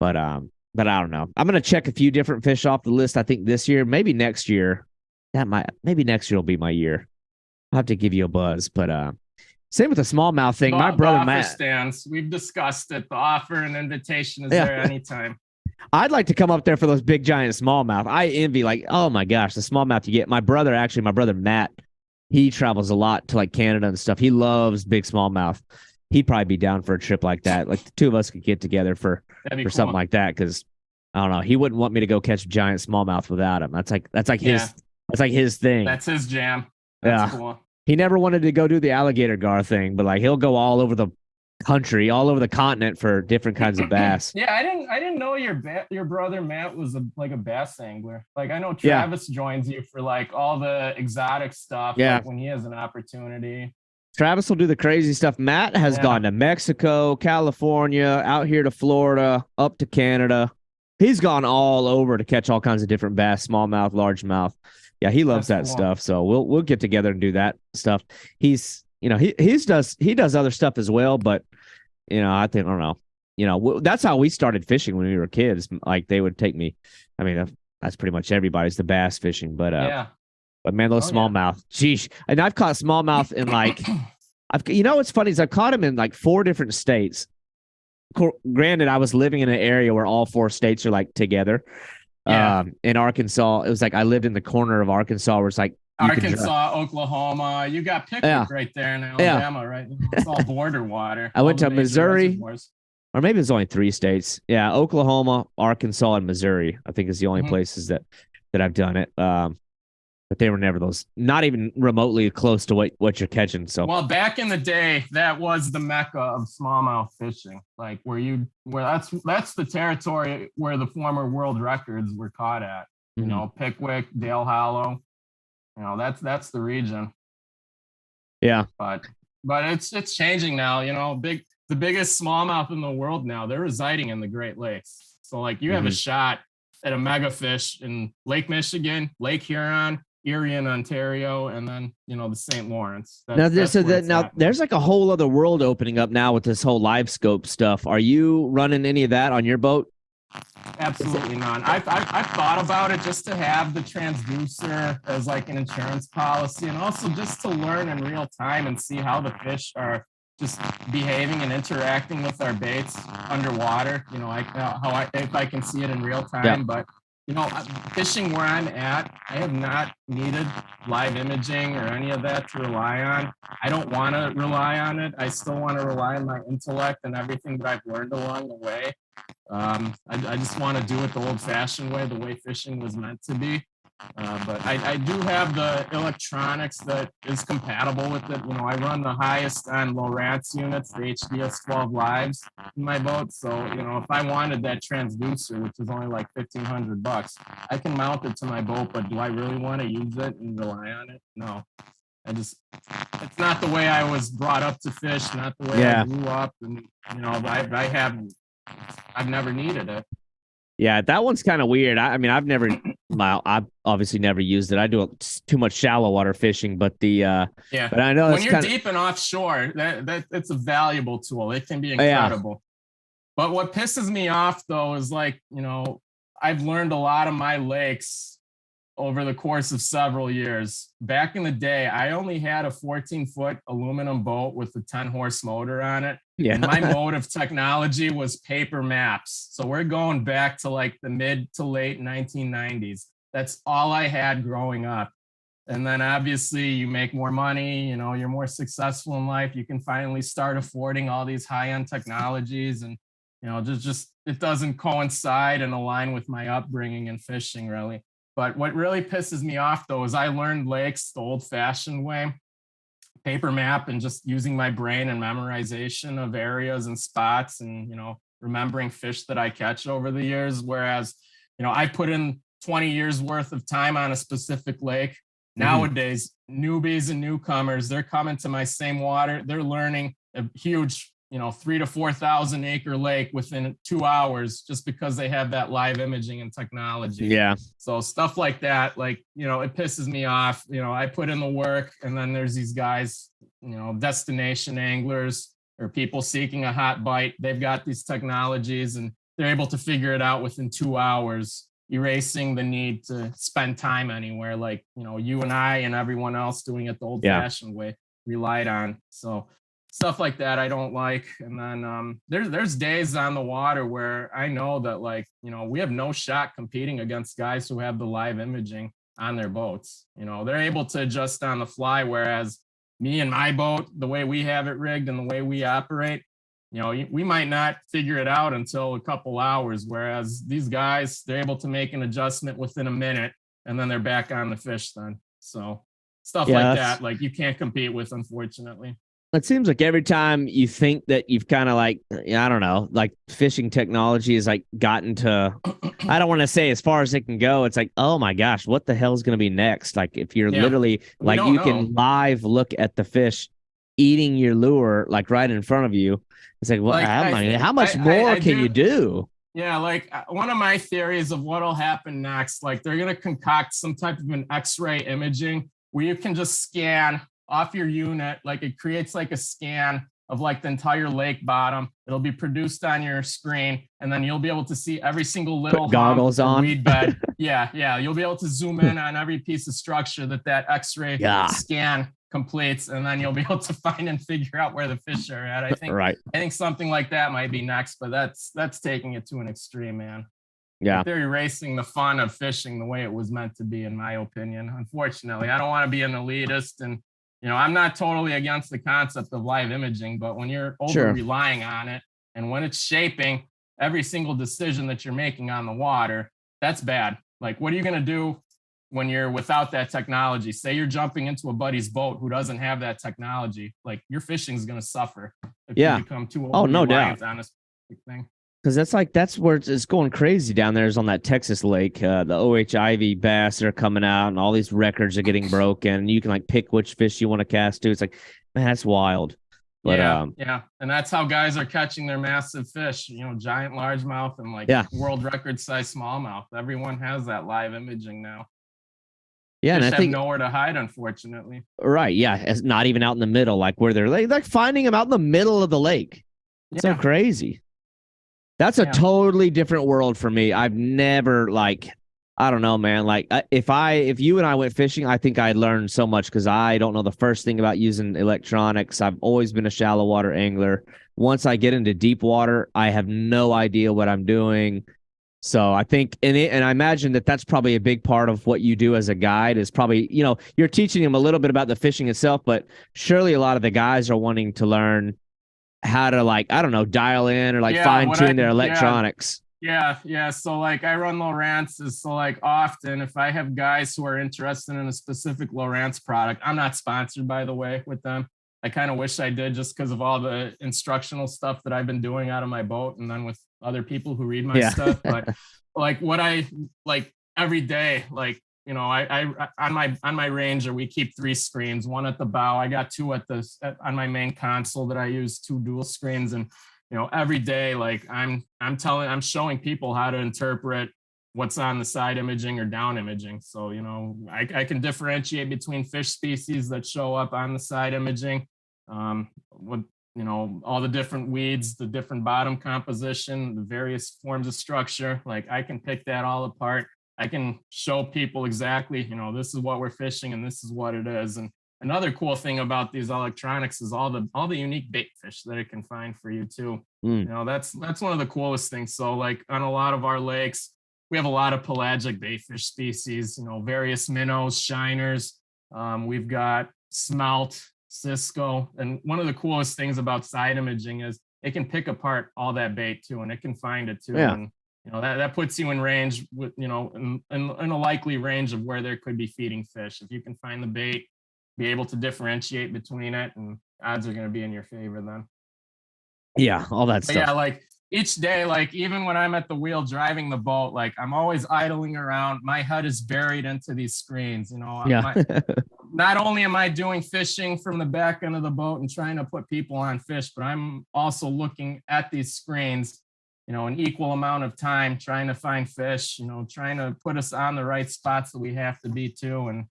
but I don't know. I'm going to check a few different fish off the list. I think this year, maybe next year, maybe next year will be my year. I'll have to give you a buzz, but same with the smallmouth thing. My brother Matt stands. We've discussed it. The offer and invitation is there anytime. I'd like to come up there for those big giant smallmouth. I envy like, oh my gosh, the smallmouth you get. My brother Matt, he travels a lot to like Canada and stuff. He loves big smallmouth. He'd probably be down for a trip like that. Like the two of us could get together for cool. Something like that. Cause I don't know. He wouldn't want me to go catch giant smallmouth without him. That's like his thing. That's his jam. That's cool. He never wanted to go do the alligator gar thing, but like he'll go all over the country, all over the continent for different kinds of bass. Yeah, I didn't know your brother Matt was a bass angler. Like I know Travis joins you for like all the exotic stuff. Yeah, like when he has an opportunity. Travis will do the crazy stuff. Matt has gone to Mexico, California, out here to Florida, up to Canada. He's gone all over to catch all kinds of different bass, smallmouth, largemouth. Yeah, he loves that stuff. So we'll get together and do that stuff. He's, you know, he does other stuff as well, but you know, I don't know. You know, that's how we started fishing when we were kids. Like they would take me. I mean, that's pretty much everybody's the bass fishing, but but man, those smallmouth, geez. And I've caught smallmouth in like, you know, what's funny is I've caught them in like 4 different states. Granted, I was living in an area where all 4 states are like together. In Arkansas, it was like I lived in the corner of Arkansas where it's like Arkansas, Oklahoma. You got Pickwick right there in Alabama, right? It's all border water. I went to Missouri. or maybe it's only 3 states. Yeah, Oklahoma, Arkansas, and Missouri, I think is the only places that I've done it. But they were never those, not even remotely close to what you're catching. So, well, back in the day, that was the mecca of smallmouth fishing, like where that's the territory where the former world records were caught at. You know, Pickwick, Dale Hollow. You know, that's the region. Yeah, but it's changing now. You know, the biggest smallmouth in the world now, they're residing in the Great Lakes. So like you have a shot at a mega fish in Lake Michigan, Lake Huron, Erie in Ontario, and then, you know, the St. Lawrence. Now there's like a whole other world opening up now with this whole live scope stuff. Are you running any of that on your boat? Absolutely not. I've thought about it just to have the transducer as like an insurance policy, and also just to learn in real time and see how the fish are just behaving and interacting with our baits underwater. You know, if I can see it in real time. Yeah. But you know, fishing where I'm at, I have not needed live imaging or any of that to rely on. I don't want to rely on it. I still want to rely on my intellect and everything that I've learned along the way. I just want to do it the old-fashioned way, the way fishing was meant to be. But I do have the electronics that is compatible with it. You know, I run the highest on Lowrance units, the HDS 12 Lives in my boat. So, you know, if I wanted that transducer, which is only like $1,500, I can mount it to my boat. But do I really want to use it and rely on it? No. It's not the way I was brought up to fish, not the way I grew up. And, you know, I've never needed it. Yeah, that one's kind of weird. I've obviously never used it. I do too much shallow water fishing, but but I know when you're deep and offshore, that it's a valuable tool. It can be incredible. But what pisses me off though is, like, you know, I've learned a lot of my lakes over the course of several years. Back in the day, I only had a 14-foot aluminum boat with a 10-horse motor on it. Yeah. And my mode of technology was paper maps. So we're going back to like the mid to late 1990s. That's all I had growing up. And then obviously you make more money, you know, you're more successful in life. You can finally start affording all these high-end technologies, and, you know, just it doesn't coincide and align with my upbringing in fishing, really. But what really pisses me off, though, is I learned lakes the old-fashioned way, paper map, and just using my brain and memorization of areas and spots, and, you know, remembering fish that I catch over the years. Whereas, you know, I put in 20 years worth of time on a specific lake. Nowadays, newbies and newcomers, they're coming to my same water. They're learning a huge, you know, 3,000 to 4,000 acre lake within 2 hours, just because they have that live imaging and technology. Yeah. So stuff like that, like, you know, it pisses me off. You know, I put in the work, and then there's these guys, you know, destination anglers or people seeking a hot bite. They've got these technologies and they're able to figure it out within 2 hours, erasing the need to spend time anywhere, like, you know, you and I and everyone else doing it the old-fashioned way relied on. So stuff like that I don't like. And then there's days on the water where I know that, like, you know, we have no shot competing against guys who have the live imaging on their boats. You know, they're able to adjust on the fly, whereas me and my boat, the way we have it rigged and the way we operate, you know, we might not figure it out until a couple hours, whereas these guys, they're able to make an adjustment within a minute, and then they're back on the fish then. So stuff like that, like, you can't compete with, unfortunately. It seems like every time you think that you've kind of, like, I don't know, like, fishing technology has, like, gotten to, I don't want to say as far as it can go. It's like, oh my gosh, what the hell is going to be next? Like, if you're literally, like, you can live look at the fish eating your lure, like, right in front of you. It's like, well, like, how much more can you do? Yeah, like, one of my theories of what'll happen next, like, they're going to concoct some type of an X-ray imaging where you can just scan off your unit. Like, it creates like a scan of, like, the entire lake bottom. It'll be produced on your screen, and then you'll be able to see every single little goggles on weed bed. Yeah. You'll be able to zoom in on every piece of structure that X-ray scan completes, and then you'll be able to find and figure out where the fish are at. I think something like that might be next, but that's taking it to an extreme, man. Yeah. Like, they're erasing the fun of fishing the way it was meant to be, in my opinion. Unfortunately, I don't want to be an elitist, and, you know, I'm not totally against the concept of live imaging, but when you're over relying on it, And when it's shaping every single decision that you're making on the water, that's bad. Like, what are you going to do when you're without that technology? Say you're jumping into a buddy's boat who doesn't have that technology. Like, your fishing is going to suffer if you become too no doubt on a specific thing. Because that's where it's going crazy down there is on that Texas lake. The OHIV bass are coming out and all these records are getting broken. You can like pick which fish you want to cast to. It's like, man, that's wild. But, yeah. And that's how guys are catching their massive fish, giant largemouth and like world record size smallmouth. Everyone has that live imaging now. Yeah, fish and I think nowhere to hide, unfortunately. Right. Yeah. It's not even out in the middle, like where they're like finding them out in the middle of the lake. It's so crazy. That's a totally different world for me. I've never I don't know, man. Like if you and I went fishing, I think I'd learn so much because I don't know the first thing about using electronics. I've always been a shallow water angler. Once I get into deep water, I have no idea what I'm doing. So I think, and I imagine that's probably a big part of what you do as a guide is probably, you're teaching them a little bit about the fishing itself, but surely a lot of the guys are wanting to learn how to I don't know, dial in or fine tune their electronics. Yeah. So I run Lowrances. So often if I have guys who are interested in a specific Lowrance product, I'm not sponsored by the way with them. I kind of wish I did just because of all the instructional stuff that I've been doing out of my boat and then with other people who read my stuff. But what I every day, I on my Ranger, we keep 3 screens, one at the bow. I got 2 on my main console that I use, 2 dual screens. And, every day, I'm showing people how to interpret what's on the side imaging or down imaging. So, I can differentiate between fish species that show up on the side imaging, with, all the different weeds, the different bottom composition, the various forms of structure. I can pick that all apart. I can show people exactly, this is what we're fishing and this is what it is. And another cool thing about these electronics is all the unique bait fish that it can find for you too. That's one of the coolest things. So on a lot of our lakes, we have a lot of pelagic bait fish species, various minnows, shiners. We've got smelt, Cisco. And one of the coolest things about side imaging is it can pick apart all that bait too, and it can find it too. Yeah. And that puts you in range with, in a likely range of where there could be feeding fish. If you can find the bait, be able to differentiate between it, and odds are going to be in your favor then. Yeah, all that stuff. Yeah, each day, even when I'm at the wheel driving the boat, I'm always idling around. My head is buried into these screens. Not only am I doing fishing from the back end of the boat and trying to put people on fish, but I'm also looking at these screens, an equal amount of time trying to find fish, trying to put us on the right spots that we have to be too. And,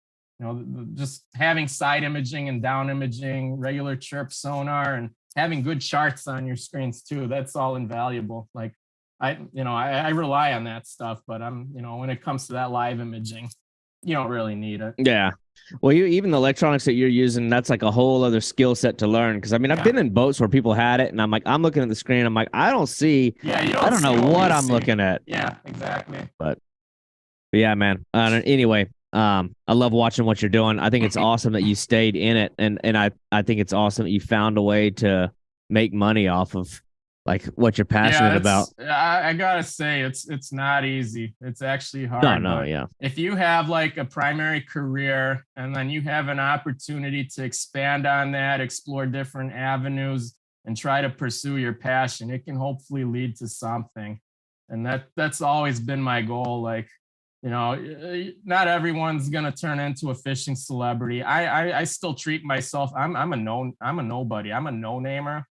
just having side imaging and down imaging, regular chirp sonar, and having good charts on your screens too. That's all invaluable. I rely on that stuff, but when it comes to that live imaging, you don't really need it. Yeah. Well, even the electronics that you're using, that's a whole other skill set to learn. Because I've been in boats where people had it, and I'm looking at the screen, I'm I don't see. Yeah, I don't know what I'm looking at. Yeah, exactly. But yeah, man. Anyway, I love watching what you're doing. I think it's awesome that you stayed in it, and I think it's awesome that you found a way to make money off of what you're passionate about. I gotta say, it's not easy. It's actually hard. No, yeah. If you have a primary career and then you have an opportunity to expand on that, explore different avenues, and try to pursue your passion, it can hopefully lead to something. And that's always been my goal. Not everyone's gonna turn into a fishing celebrity. I still treat myself. I'm a nobody. I'm a no-namer.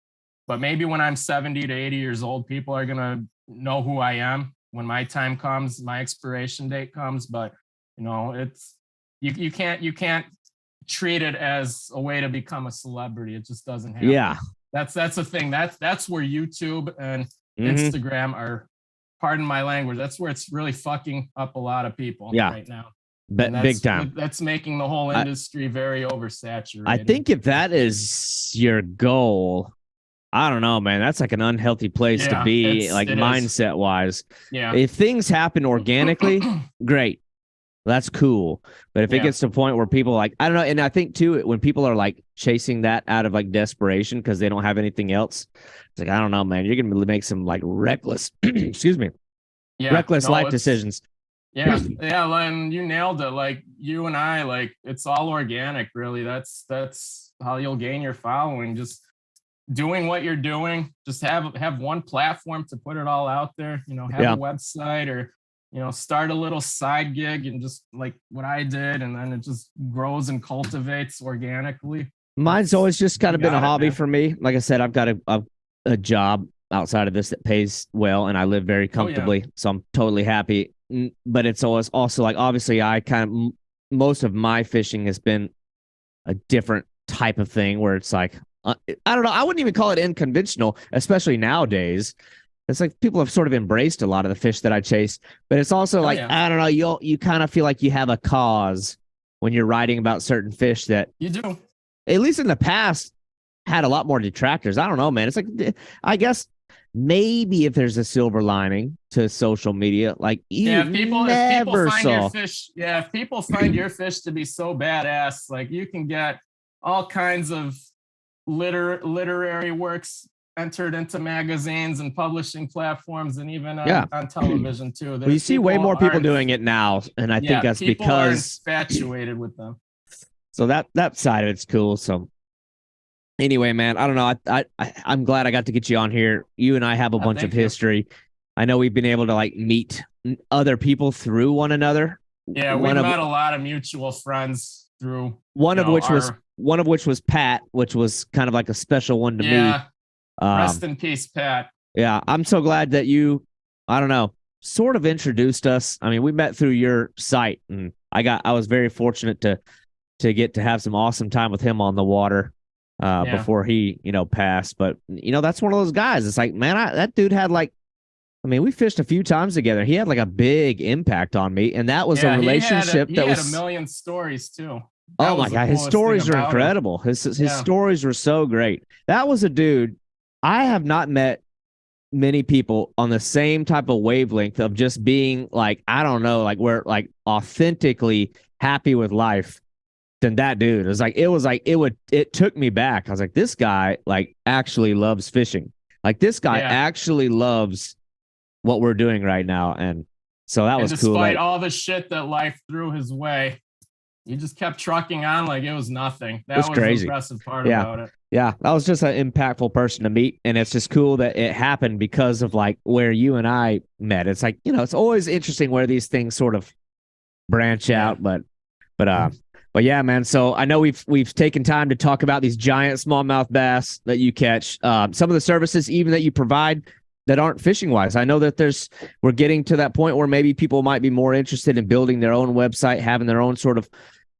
But maybe when I'm 70 to 80 years old, people are gonna know who I am when my time comes, my expiration date comes. But it's you can't treat it as a way to become a celebrity. It just doesn't happen. Yeah, that's the thing. That's where YouTube and Instagram are. Pardon my language. That's where it's really fucking up a lot of people right now. Big time. That's making the whole industry very oversaturated. I think if that is your goal, I don't know, man. That's an unhealthy place to be, mindset wise. Yeah. If things happen organically, great. That's cool. But if it gets to a point where people like, I don't know. And I think too, when people are like chasing that out of like desperation because they don't have anything else, it's like, I don't know, man, you're going to make some like reckless, excuse me, reckless life decisions. Yeah. Yeah. And you nailed it. Like you and I, like it's all organic, really. That's how you'll gain your following. Just doing what you're doing. Just have one platform to put it all out there, have a website or, start a little side gig and just like what I did. And then it just grows and cultivates organically. Mine's always just kind of been a hobby for me. Like I said, I've got a job outside of this that pays well and I live very comfortably. So I'm totally happy. But it's always also like, obviously most of my fishing has been a different type of thing where it's like, I don't know. I wouldn't even call it unconventional, especially nowadays. It's like people have sort of embraced a lot of the fish that I chase, but it's also I don't know. You kind of feel like you have a cause when you're writing about certain fish that you do. At least in the past, had a lot more detractors. I don't know, man. It's like, I guess maybe if there's a silver lining to social media, like if people find your fish to be so badass, like you can get all kinds of literary works entered into magazines and publishing platforms and even on television too. Well, you see way more people doing it now, and I think that's because are infatuated with them. So that side of it's cool. So anyway, man, I don't know. I'm glad I got to get you on here. You and I have a bunch of history. I know we've been able to like meet other people through one another. Yeah, we met a lot of mutual friends through one of which was Pat, which was kind of like a special one to me. Rest in peace, Pat. Yeah, I'm so glad that you, I don't know, sort of introduced us. I mean, we met through your site, and I was very fortunate to get to have some awesome time with him on the water before he, passed. But that's one of those guys. It's like, man, that dude had we fished a few times together. He had like a big impact on me, and that was a relationship he had a million stories too. Oh my God, his stories are incredible. His stories were so great. That was a dude. I have not met many people on the same type of wavelength of just being like, I don't know, like we're like authentically happy with life than that dude. It took me back. I was like, this guy like actually loves fishing. Like this guy actually loves what we're doing right now. And so that was cool. Despite all the shit that life threw his way, he just kept trucking on like it was nothing. That was crazy. The impressive part about it. Yeah, that was just an impactful person to meet. And it's just cool that it happened because of like where you and I met. It's like, it's always interesting where these things sort of branch out. But yeah, man. So I know we've taken time to talk about these giant smallmouth bass that you catch. Some of the services even that you provide that aren't fishing wise. I know that we're getting to that point where maybe people might be more interested in building their own website, having their own sort of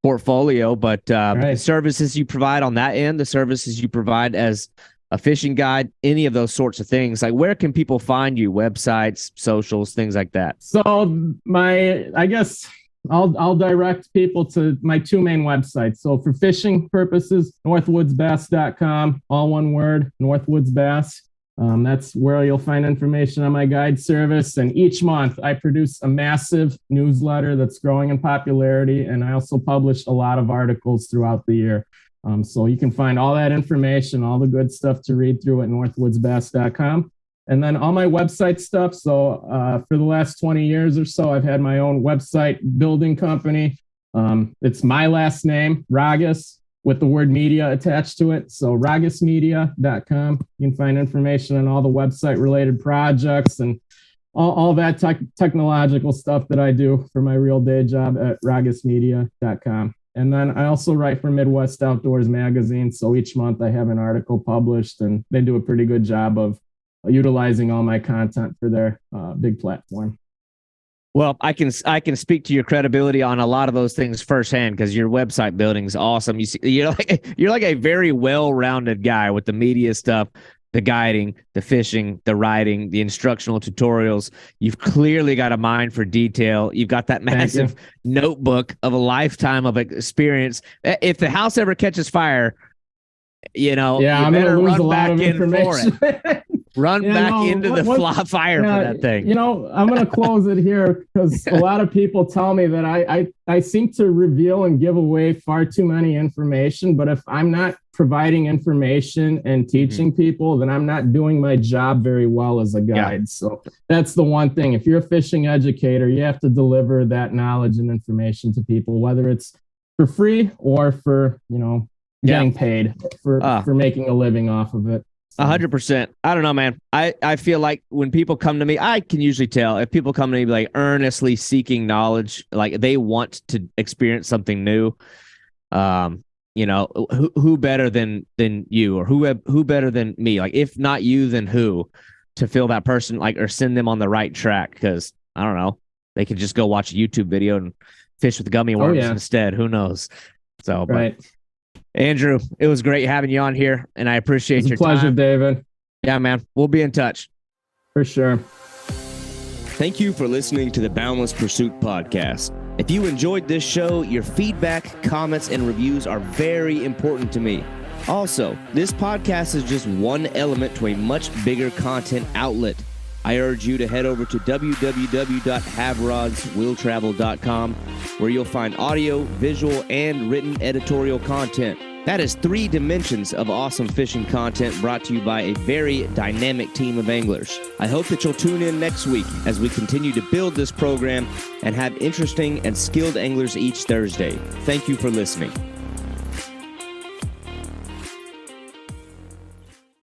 portfolio, but the services you provide on that end, the services you provide as a fishing guide, any of those sorts of things, like where can people find you? Websites, socials, things like that. So I guess I'll direct people to my two main websites. So for fishing purposes, northwoodsbass.com, all one word, Northwoods Bass. That's where you'll find information on my guide service. And each month I produce a massive newsletter that's growing in popularity. And I also publish a lot of articles throughout the year. So you can find all that information, all the good stuff to read through at northwoodsbass.com. And then all my website stuff. So for the last 20 years or so, I've had my own website building company. It's my last name, Ragas, with the word media attached to it. So ragasmedia.com. You can find information on all the website related projects and all that technological stuff that I do for my real day job at ragasmedia.com. And then I also write for Midwest Outdoors Magazine. So each month I have an article published, and they do a pretty good job of utilizing all my content for their big platform. Well, I can speak to your credibility on a lot of those things firsthand because your website building is awesome. You're like a very well-rounded guy with the media stuff, the guiding, the fishing, the writing, the instructional tutorials. You've clearly got a mind for detail. You've got that massive notebook of a lifetime of experience. If the house ever catches fire, you I'm going to lose a lot of information. Run back into the fire for that thing. You know, I'm going to close it here because a lot of people tell me that I seem to reveal and give away far too many information. But if I'm not providing information and teaching people, then I'm not doing my job very well as a guide. So that's the one thing. If you're a fishing educator, you have to deliver that knowledge and information to people, whether it's for free or for, you know, getting paid for making a living off of it. 100%. I don't know, man. I feel like when people come to me, I can usually tell if people come to me like earnestly seeking knowledge, like they want to experience something new. You know, who better than you, or who better than me? Like, if not you, then who, to feel that person like, or send them on the right track? Because I don't know, they could just go watch a YouTube video and fish with gummy worms instead. Who knows? So, right. But Andrew, it was great having you on here, and I appreciate your pleasure, time. David. Yeah, man. We'll be in touch. For sure. Thank you for listening to the Boundless Pursuit podcast. If you enjoyed this show, your feedback, comments, and reviews are very important to me. Also, this podcast is just one element to a much bigger content outlet. I urge you to head over to www.haverodswilltravel.com, where you'll find audio, visual, and written editorial content. That is 3 dimensions of awesome fishing content brought to you by a very dynamic team of anglers. I hope that you'll tune in next week as we continue to build this program and have interesting and skilled anglers each Thursday. Thank you for listening.